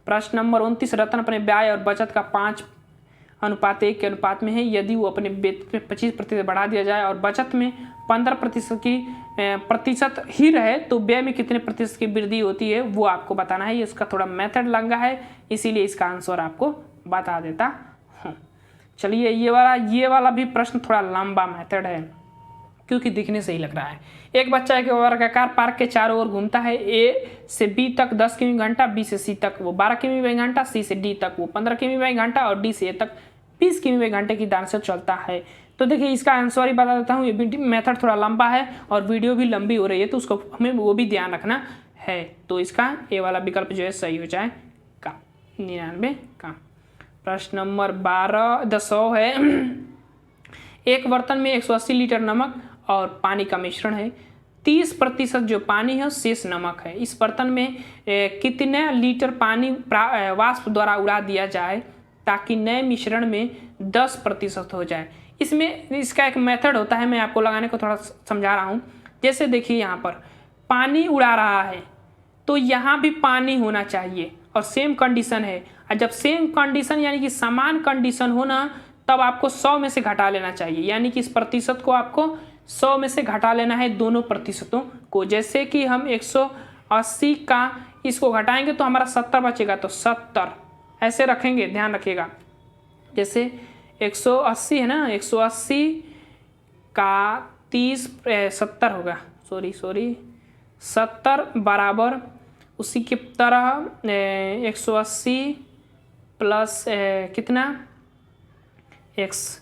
प्रश्न नंबर 29, रतन अपने ब्याज और बचत का 5:1 के अनुपात में है। यदि वो अपने वेतन में 25% बढ़ा दिया जाए और बचत में 15% ही रहे तो व्यय में कितने प्रतिशत की वृद्धि होती है वो आपको बताना है। इसका थोड़ा मेथड लंबा है, इसीलिए इसका आंसर आपको बता देता हूँ। चलिए ये वाला भी प्रश्न थोड़ा लंबा मेथड है क्योंकि दिखने से ही लग रहा है। एक बच्चा एक वर्गाकार पार्क के चारों ओर घूमता है। ए से बी तक 10 किमी घंटा, बी से सी तक वो 12 किमी घंटा, सी से डी तक वो 15 किमी घंटा और डी से ए तक 20 किमी घंटे की दान से चलता है। तो देखिए इसका आंसर ही बता देता हूँ। ये मेथड थोड़ा लंबा है और वीडियो भी लंबी हो रही है तो उसको हमें वो भी ध्यान रखना है। तो इसका ए वाला विकल्प जो है सही हो जाएगा 99 का। प्रश्न नंबर 12 है एक बर्तन में 180 लीटर नमक और पानी का मिश्रण है। 30% जो पानी है शेष नमक है। इस बर्तन में कितने लीटर पानी वाष्प द्वारा उड़ा दिया जाए ताकि नए मिश्रण में 10% हो जाए। इसमें इसका एक मेथड होता है, मैं आपको लगाने को थोड़ा समझा रहा हूँ। जैसे देखिए यहाँ पर पानी उड़ा रहा है तो यहाँ भी पानी होना चाहिए और सेम कंडीशन है। और जब सेम कंडीशन यानी कि समान कंडीशन हो ना तब आपको 100 में से घटा लेना चाहिए, यानी कि इस प्रतिशत को आपको 100 में से घटा लेना है दोनों प्रतिशतों को। जैसे कि हम 180 का इसको घटाएंगे तो हमारा 70 बचेगा, तो 70 ऐसे रखेंगे, ध्यान रखिएगा। जैसे 180 है ना, 180 का 70 होगा, सॉरी 70 बराबर उसी की तरह 180 प्लस कितना x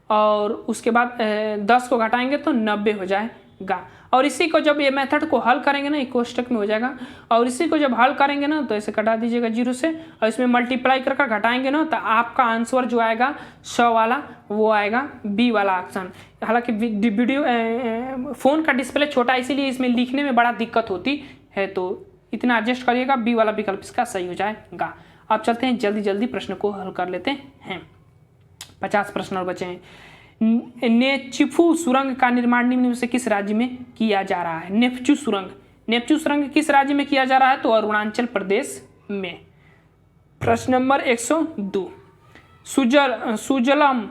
और उसके बाद 10 को घटाएंगे तो 90 हो जाएगा। और इसी को जब ये मेथड को हल करेंगे ना, एक कोष्टक में हो जाएगा। और इसी को जब हल करेंगे ना तो ऐसे कटा दीजिएगा 0 से और इसमें मल्टीप्लाई कर घटाएंगे ना तो आपका आंसर जो आएगा 100 वाला वो आएगा बी वाला ऑप्शन। हालांकि वीडियो फ़ोन का डिस्प्ले छोटा है इसीलिए इसमें लिखने में बड़ा दिक्कत होती है, तो इतना एडजस्ट करिएगा। बी वाला विकल्प इसका सही हो जाएगा। अब चलते हैं जल्दी प्रश्न को हल कर लेते हैं। 50 प्रश्न और बचे हैं। नेप्चू सुरंग का निर्माण निम्न में से किस राज्य में किया जा रहा है? नेप्चू सुरंग किस राज्य में किया जा रहा है? तो अरुणाचल प्रदेश में। प्रश्न नंबर 102, सुजलम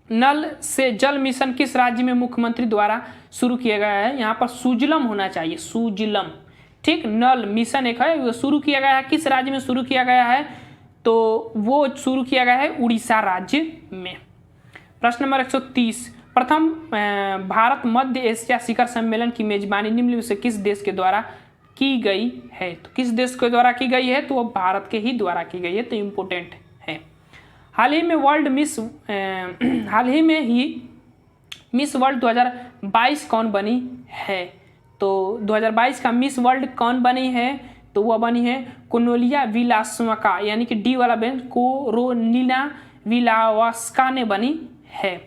नल से जल मिशन किस राज्य में मुख्यमंत्री द्वारा शुरू किया गया है? यहाँ पर सुजलम होना चाहिए, सुजलम, ठीक। नल मिशन एक है, वो शुरू किया गया है, किस राज्य में शुरू किया गया है? तो वो शुरू किया गया है उड़ीसा राज्य में। प्रश्न नंबर 130, प्रथम भारत मध्य एशिया शिखर सम्मेलन की मेजबानी निम्न से किस देश के द्वारा की गई है? तो किस देश के द्वारा की गई है? तो वो भारत के ही द्वारा की गई है, तो इम्पोर्टेंट है। हाल ही में मिस वर्ल्ड 2022 कौन बनी है? तो 2022 का मिस वर्ल्ड कौन बनी है? तो वह बनी है कोरोनिला विलास्का, यानी कि डी वाला बेंच कोरोनिला विलास्का ने बनी है।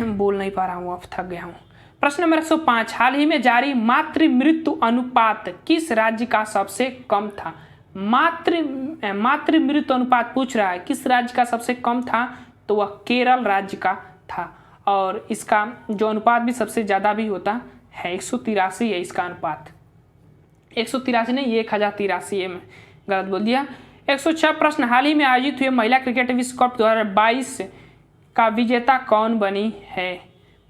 बोल नहीं पा रहा हूँ, अब थक गया हूँ। प्रश्न नंबर 105, हाल ही में जारी मातृ मृत्यु अनुपात किस राज्य का सबसे कम था? मातृ मृत्यु अनुपात पूछ रहा है, किस राज्य का सबसे कम था? तो वह केरल राज्य का था। और इसका जो अनुपात भी सबसे ज़्यादा भी होता है 183 है इसका अनुपात। 183 नहीं, 1083 है, मैं गलत बोल दिया। 106 प्रश्न, हाल ही में आयोजित हुए महिला क्रिकेट विश्व कप 2022 का विजेता कौन बनी है?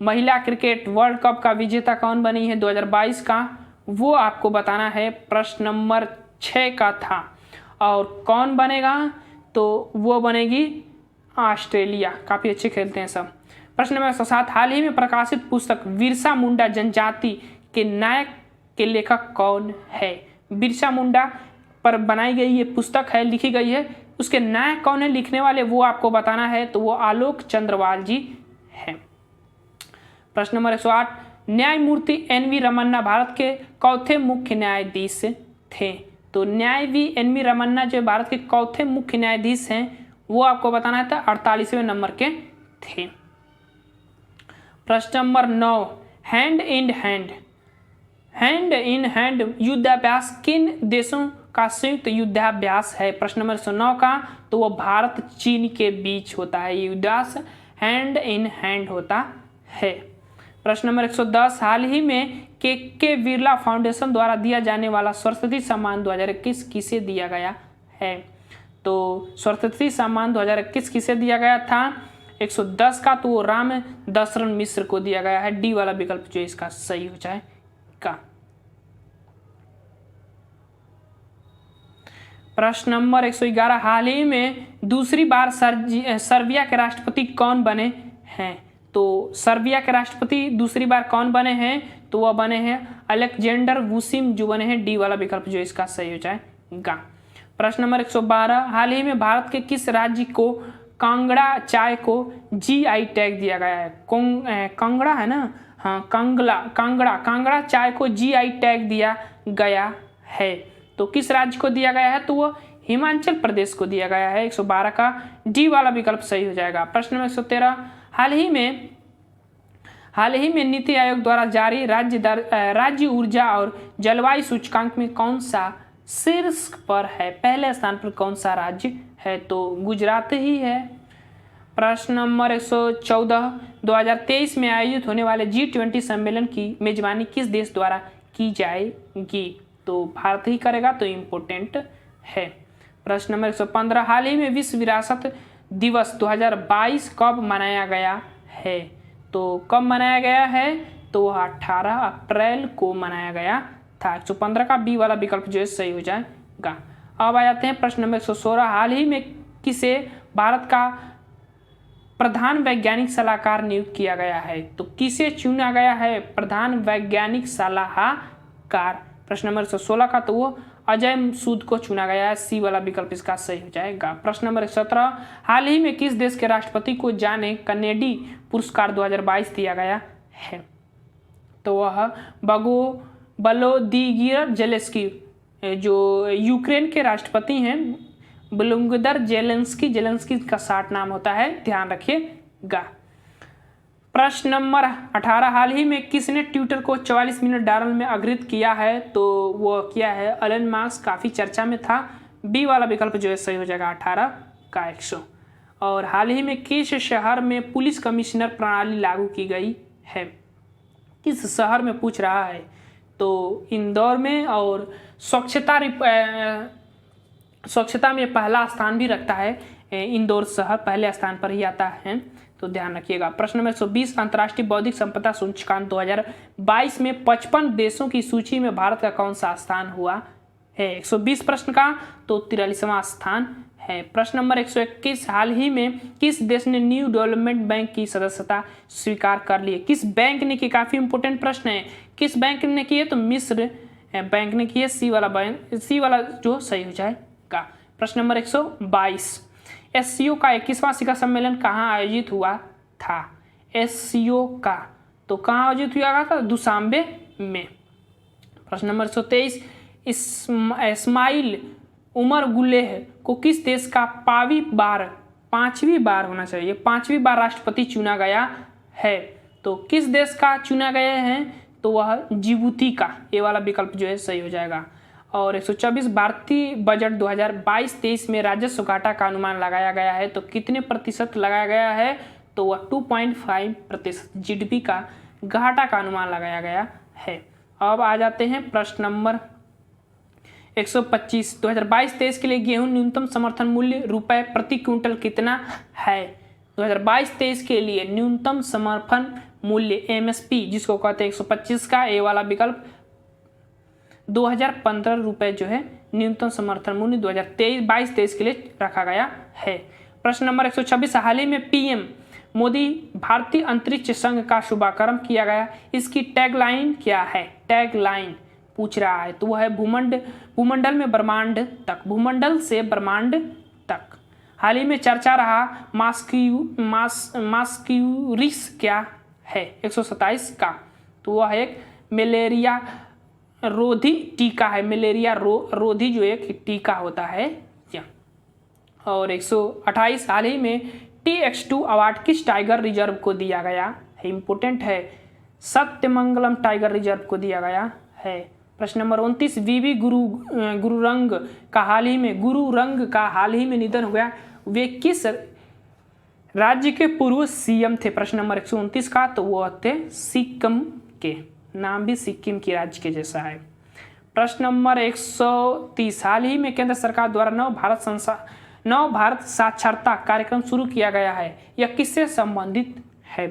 महिला क्रिकेट वर्ल्ड कप का विजेता कौन बनी है 2022 का? वो आपको बताना है। प्रश्न नंबर 6 का था। और कौन बनेगा? तो वो बनेगी ऑस्ट्रेलिया, काफ़ी अच्छे खेलते हैं सब। प्रश्न नंबर 107, हाल ही में प्रकाशित पुस्तक बिरसा मुंडा जनजाति के नायक के लेखक कौन है? बिरसा मुंडा पर बनाई गई ये पुस्तक है, लिखी गई है, उसके नायक कौन है लिखने वाले वो आपको बताना है। तो वो आलोक चंद्रवाल जी हैं। प्रश्न नंबर 108, न्यायमूर्ति NV रमन्ना भारत के चौथे मुख्य न्यायाधीश थे? तो न्यायवी NV रमन्ना जो भारत के चौथे मुख्य न्यायाधीश हैं वो आपको बताना है, 48वें नंबर के थे। प्रश्न नंबर 9, हैंड इन हैंड युद्धाभ्यास किन देशों का संयुक्त युद्धाभ्यास है? प्रश्न नंबर 109 का, तो वो भारत चीन के बीच होता है। युद्धाभ्यास हैंड इन हैंड होता है। प्रश्न नंबर 110, हाल ही में के बिरला फाउंडेशन द्वारा दिया जाने वाला सरस्वती सम्मान 2021 किसे दिया गया है? तो सरस्वती सम्मान 2021 किसे दिया गया था? 110 का, तो वो राम दशरथ मिश्र को दिया गया है। डी वाला विकल्प जो इसका सही हो जाएगा। प्रश्न नंबर 111, हाल ही में दूसरी बार सर्बिया के राष्ट्रपति कौन बने हैं? तो सर्बिया के राष्ट्रपति दूसरी बार कौन बने हैं? तो वह बने हैं अलेक्जेंडर वुसिम जो बने हैं। डी वाला विकल्प जो इसका सही हो जाएगा। प्रश्न नंबर 112, हाल ही में भारत के किस राज्य को कांगड़ा चाय को जीआई टैग दिया गया है? कांगड़ा है ना, हाँ, कांगड़ा चाय को जीआई टैग दिया गया है। तो किस राज्य को दिया गया है? तो वो हिमाचल प्रदेश को दिया गया है। 112 का डी वाला विकल्प सही हो जाएगा। प्रश्न नंबर 113, हाल ही में नीति आयोग द्वारा जारी राज्य ऊर्जा और जलवायु सूचकांक में कौन सा शीर्ष पर है? पहले स्थान पर कौन सा राज्य है? तो गुजरात ही है। प्रश्न नंबर 114, 2023 में आयोजित होने वाले G20 सम्मेलन की मेजबानी किस देश द्वारा की जाएगी? तो भारत ही करेगा, तो इम्पोर्टेंट है। प्रश्न नंबर 115, हाल ही में विश्व विरासत दिवस 2022 कब मनाया गया है? तो कब मनाया गया है? तो 18 अप्रैल को मनाया गया था। 115 का बी वाला विकल्प जो है सही हो जाएगा। अब आ जाते हैं प्रश्न नंबर 116, हाल ही में किसे भारत का प्रधान वैज्ञानिक सलाहकार नियुक्त किया गया है? तो किसे चुना गया है प्रधान वैज्ञानिक सलाहकार? प्रश्न नंबर 116 का, तो वो अजय सूद को चुना गया है। सी वाला विकल्प इसका सही हो जाएगा। प्रश्न नंबर 17, हाल ही में किस देश के राष्ट्रपति को जाने कनेडी पुरस्कार 2022 दिया गया है? तो वह वोलोदिमीर जेलेंस्की, जो यूक्रेन के राष्ट्रपति हैं, वोलोदिमीर जेलेंस्की का शार्ट नाम होता है, ध्यान रखिएगा। प्रश्न नंबर 18, हाल ही में किसने ट्विटर को 44 मिनट डालर में अग्रहित किया है? तो वो किया है एलन मास्क, काफ़ी चर्चा में था। बी वाला विकल्प जो है सही हो जाएगा 18 का 100। और हाल ही में किस शहर में पुलिस कमिश्नर प्रणाली लागू की गई है? किस शहर में पूछ रहा है? तो इंदौर में, और स्वच्छता में पहला स्थान भी रखता है इंदौर शहर, पहले स्थान पर ही आता है, तो ध्यान रखिएगा। प्रश्न नंबर 120, अंतर्राष्ट्रीय बौद्धिक संपदा सूचकांक 2022 में 55 देशों की सूची में भारत का कौन सा स्थान हुआ है? 120 प्रश्न का, तो 43वां स्थान है। प्रश्न नंबर 121, हाल ही में किस देश ने न्यू डेवलपमेंट बैंक की सदस्यता स्वीकार कर ली है? किस बैंक ने की? काफी इंपोर्टेंट प्रश्न है। किस बैंक ने की है? तो मिस्र बैंक ने की है। सी वाला जो सही हो जाएगा। प्रश्न नंबर 122, एससीओ का 21वां शिखर सम्मेलन कहाँ आयोजित हुआ था? एससीओ का, तो कहाँ आयोजित हुआ था? दुशांबे में। प्रश्न नंबर 123, इस्माइल उमर गुलेह को किस देश का पांचवी बार होना चाहिए, 5वीं बार राष्ट्रपति चुना गया है? तो किस देश का चुना गया है? तो वह जिबूती का। ये वाला विकल्प जो है सही हो जाएगा। और 124, भारतीय बजट 2022-23 में राजस्व घाटा का अनुमान लगाया गया है, तो कितने प्रतिशत लगाया गया है? तो वह 2.5% जीडीपी का घाटा का अनुमान लगाया गया है। अब आ जाते हैं प्रश्न नंबर 125, 2022-23 के लिए गेहूं न्यूनतम समर्थन मूल्य रुपए प्रति क्विंटल कितना है? 2022-23 के लिए न्यूनतम समर्थन मूल्य एमएसपी जिसको कहते हैं 125 का, ए वाला विकल्प 2015 रुपए जो है न्यूनतम समर्थन मूल्य 2022-23 के लिए रखा गया है। प्रश्न नंबर 126, हाल ही में पीएम मोदी भारतीय अंतरिक्ष संघ का शुभारंभ किया गया, इसकी टैगलाइन क्या है? टैगलाइन पूछ रहा है, तो वह है भूमंडल में ब्रह्मांड तक, भूमंडल से ब्रह्मांड तक। हाल ही में चर्चा रहा मास्क्यूरिस क्या है? 127 का, तो वह एक मलेरिया रोधी टीका है। मलेरिया रोधी जो एक टीका होता है। और 128, हाल ही में TX2 अवार्ड किस टाइगर रिजर्व को दिया गया इम्पोर्टेंट है। सत्यमंगलम टाइगर रिजर्व को दिया गया है। प्रश्न नंबर 29, वीवी गुरुरंग का हाल ही में निधन हो गया, वे किस राज्य के पूर्व सीएम थे? प्रश्न नंबर 129 का, तो वो थे सिक्किम के। नाम भी सिक्किम की राज्य के जैसा है। प्रश्न नंबर 130, हाल ही में केंद्र सरकार द्वारा नव भारत साक्षरता कार्यक्रम शुरू किया गया है, यह किससे संबंधित है?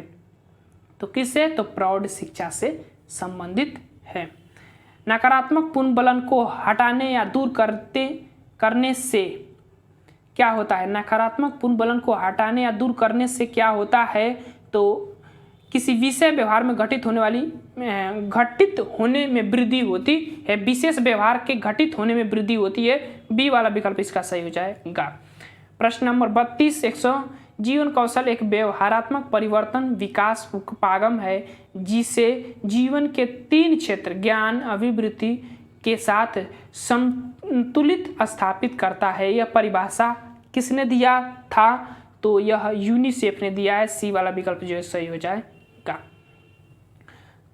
तो किससे? तो प्रौढ़ शिक्षा से संबंधित है। नकारात्मक पुनर्बलन को हटाने या दूर करने से क्या होता है? नकारात्मक पुनर्बलन को हटाने या दूर करने से क्या होता है? तो किसी विषय व्यवहार में घटित होने में वृद्धि होती है। विशेष व्यवहार के घटित होने में वृद्धि होती है। बी वाला विकल्प इसका सही हो जाएगा। प्रश्न नंबर 32, जीवन कौशल एक व्यवहारात्मक परिवर्तन विकास उपागम है जिसे जीवन के 3 क्षेत्र ज्ञान अभिवृद्धि के साथ संतुलित स्थापित करता है। यह परिभाषा किसने दिया था? तो यह यूनिसेफ ने दिया है। सी वाला विकल्प जो है सही हो जाएगा।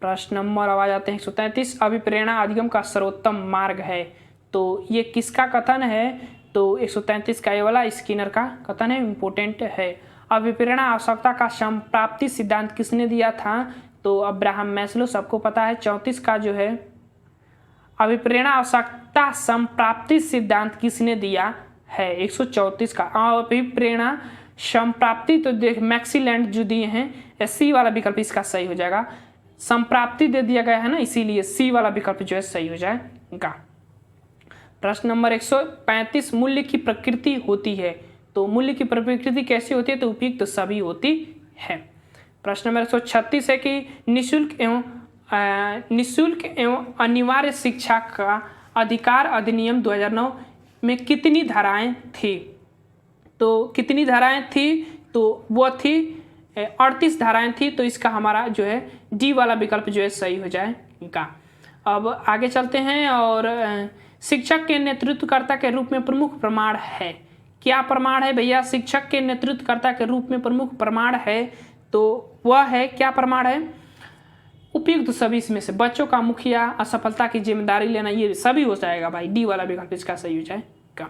प्रश्न नंबर अब आ जाते हैं 133, अभिप्रेरणा अधिगम का सर्वोत्तम मार्ग है, तो ये किसका कथन है? तो 133 का ये वाला स्किनर का कथन है, इम्पोर्टेंट है। अभिप्रेरणा आवश्यकता का संप्राप्ति सिद्धांत किसने दिया था? तो अब्राहम मैस्लो, सबको पता है। 34 का जो है अभिप्रेरणा आवश्यकता संप्राप्ति सिद्धांत किसने दिया है? 134 का अभिप्रेरणा संप्राप्ति, तो देख मैक्सीलैंड जो दिए हैं। सी वाला विकल्प इसका सही हो जाएगा। संप्राप्ति दे दिया गया है ना, इसीलिए सी वाला विकल्प जो है सही हो जाएगा। प्रश्न नंबर 135, मूल्य की प्रकृति होती है, तो मूल्य की प्रकृति कैसी होती है? तो उपयुक्त सभी होती है। प्रश्न नंबर 136 है कि निःशुल्क एवं अनिवार्य शिक्षा का अधिकार अधिनियम 2009 में कितनी धाराएं थी? तो कितनी धाराएं थी? तो वो थी 38 धाराएं थी। तो इसका हमारा जो है डी वाला विकल्प जो है सही हो जाएगा। अब आगे चलते हैं और शिक्षक के नेतृत्वकर्ता के रूप में प्रमुख प्रमाण है। क्या प्रमाण है भैया? शिक्षक के नेतृत्वकर्ता के रूप में प्रमुख प्रमाण है, तो वह है क्या प्रमाण है? उपयुक्त सभी में से बच्चों का मुखिया, असफलता की जिम्मेदारी लेना, ये सभी हो जाएगा भाई। डी वाला विकल्प इसका सही हो जाएगा।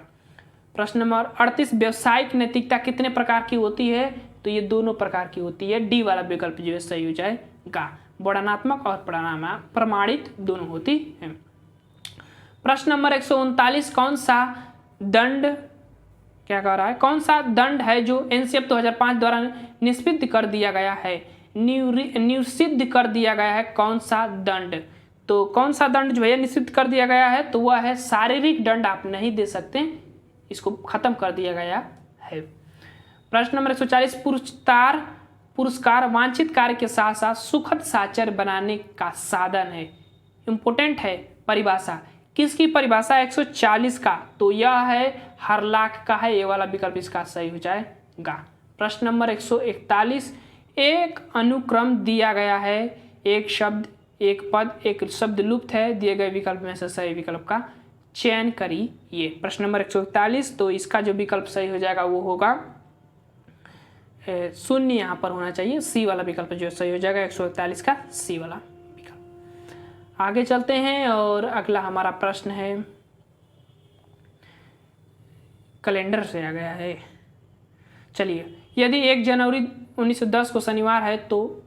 प्रश्न नंबर 38, व्यावसायिक नैतिकता कितने प्रकार की होती है? तो ये दोनों प्रकार की होती है। डी वाला विकल्प जो है सही हो जाएगा। वर्णनात्मक और प्रमाणित दोनों होती है। प्रश्न नंबर 139, कौन सा दंड क्या कह रहा है? कौन सा दंड है जो एनसीएफ 2005 द्वारा निष्पिद्ध कर दिया गया है? निषिद्ध कर दिया गया है कौन सा दंड? तो कौन सा दंड जो है निषिद्ध कर दिया गया है? तो वह है शारीरिक दंड आप नहीं दे सकते, इसको खत्म कर दिया गया है। प्रश्न नंबर 140, पुरस्कार वांछित कार्य के साथ साथ सुखद साहचर्य बनाने का साधन है। इंपोर्टेंट है परिभाषा। किसकी परिभाषा? 140 का, तो यह है हरलाख का है। ये वाला विकल्प इसका सही हो जाएगा। प्रश्न नंबर 141, एक अनुक्रम दिया गया है, एक शब्द एक पद एक शब्द लुप्त है, दिए गए विकल्प में से सही विकल्प का चयन करिए। प्रश्न नंबर 141, तो इसका जो विकल्प सही हो जाएगा वो होगा शून्य, यहाँ पर होना चाहिए। सी वाला विकल्प जो सही हो जाएगा 141 का सी वाला विकल्प। आगे चलते हैं और अगला हमारा प्रश्न है, कैलेंडर से आ गया है। चलिए, यदि 1 जनवरी 1910 को शनिवार है तो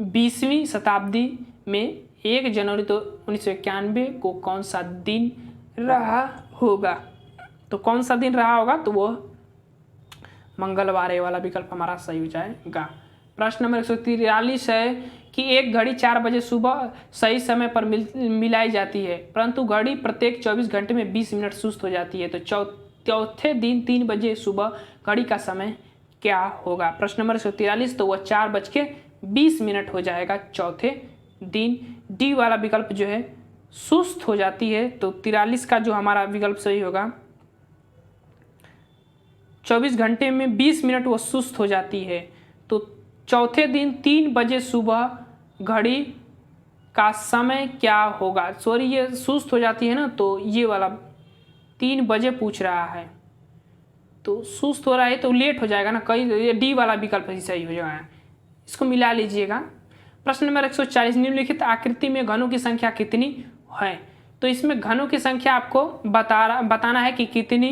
20वीं शताब्दी में 1 जनवरी तो 1991 को कौन सा दिन रहा होगा? तो कौन सा दिन रहा होगा? तो वो मंगलवार। ये वाला विकल्प हमारा सही हो जाएगा। प्रश्न नंबर 143 है कि एक घड़ी 4 बजे सुबह सही समय पर मिलाई जाती है, परंतु घड़ी प्रत्येक 24 घंटे में 20 मिनट सुस्त हो जाती है, तो चौथे दिन 3 बजे सुबह घड़ी का समय क्या होगा? प्रश्न नंबर 143, तो वह 4:20 हो जाएगा चौथे दिन। डी वाला विकल्प जो है सुस्त हो जाती है, तो 43 का जो हमारा विकल्प सही होगा, 24 घंटे में 20 मिनट वो सुस्त हो जाती है, तो चौथे दिन 3 बजे सुबह घड़ी का समय क्या होगा? सॉरी, ये सुस्त हो जाती है ना, तो ये वाला 3 बजे पूछ रहा है, तो सुस्त हो रहा है तो लेट हो जाएगा ना, कई डी वाला विकल्प ही सही हो जाएगा। इसको मिला लीजिएगा, प्रश्न नंबर 140, निम्नलिखित आकृति में घनों की संख्या कितनी है। तो इसमें घनों की संख्या आपको बताना है कि कितनी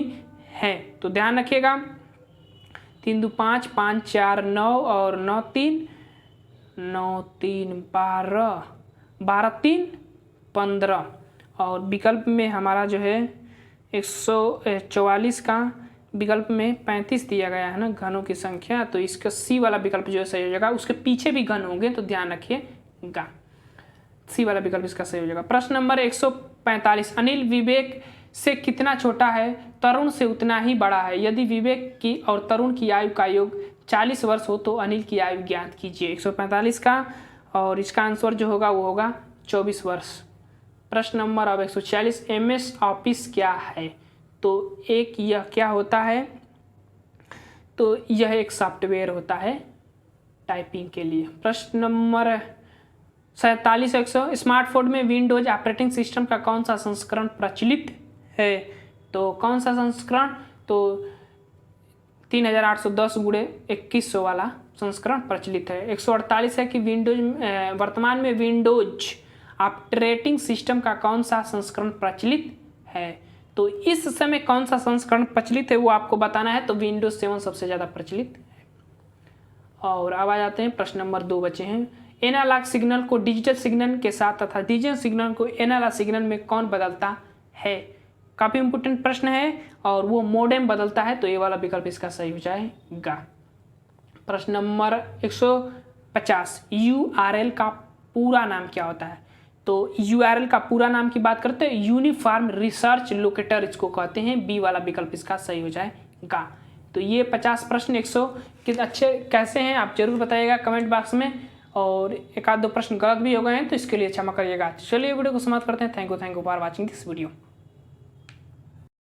है। तो ध्यान रखिएगा, 3 2 5, 5 4 9 और 9 3 12, 12 3 15 और विकल्प में हमारा जो है 144 का विकल्प में 35 दिया गया है ना घनों की संख्या। तो इसका सी वाला विकल्प जो है सही हो जाएगा। उसके पीछे भी घन होंगे तो ध्यान रखिएगा, सी वाला विकल्प इसका सही हो जाएगा। प्रश्न नंबर 145, अनिल विवेक से कितना छोटा है, तरुण से उतना ही बड़ा है। यदि विवेक की और तरुण की आयु का योग 40 वर्ष हो तो अनिल की आयु ज्ञात कीजिए। 145 का और इसका आंसर जो होगा वो होगा 24 वर्ष। प्रश्न नंबर अब 146, MS ऑफिस क्या है। तो एक यह क्या होता है, तो यह एक सॉफ्टवेयर होता है टाइपिंग के लिए। प्रश्न नंबर 47 100, स्मार्टफोन में विंडोज ऑपरेटिंग सिस्टम का कौन सा संस्करण प्रचलित है। तो कौन सा संस्करण, तो 3810x2100 वाला संस्करण प्रचलित है। 148 है कि वर्तमान में विंडोज ऑपरेटिंग सिस्टम का कौन सा संस्करण प्रचलित है। तो इस समय कौन सा संस्करण प्रचलित है वो आपको बताना है। तो विंडोज 7 सबसे ज़्यादा प्रचलित है। और अब आ जाते हैं, प्रश्न नंबर 2 बचे हैं। एनालॉग सिग्नल को डिजिटल सिग्नल के साथ तथा डिजिटल सिग्नल को एनालॉग सिग्नल में कौन बदलता है। काफ़ी इंपोर्टेंट प्रश्न है और वो मोडेम बदलता है। तो ये वाला विकल्प इसका सही हो जाएगा। प्रश्न नंबर 150, URL का पूरा नाम क्या होता है। तो URL का पूरा नाम की बात करते हैं, यूनिफॉर्म रिसर्च लोकेटर इसको कहते हैं। बी वाला विकल्प इसका सही हो जाएगा। तो ये 50 प्रश्न 100 कि अच्छे कैसे हैं आप जरूर बताइएगा कमेंट बॉक्स में। और एक आध दो प्रश्न गलत भी हो गए हैं तो इसके लिए क्षमा करिएगा। चलिए वीडियो को समाप्त करते हैं। Thank you for watching this video.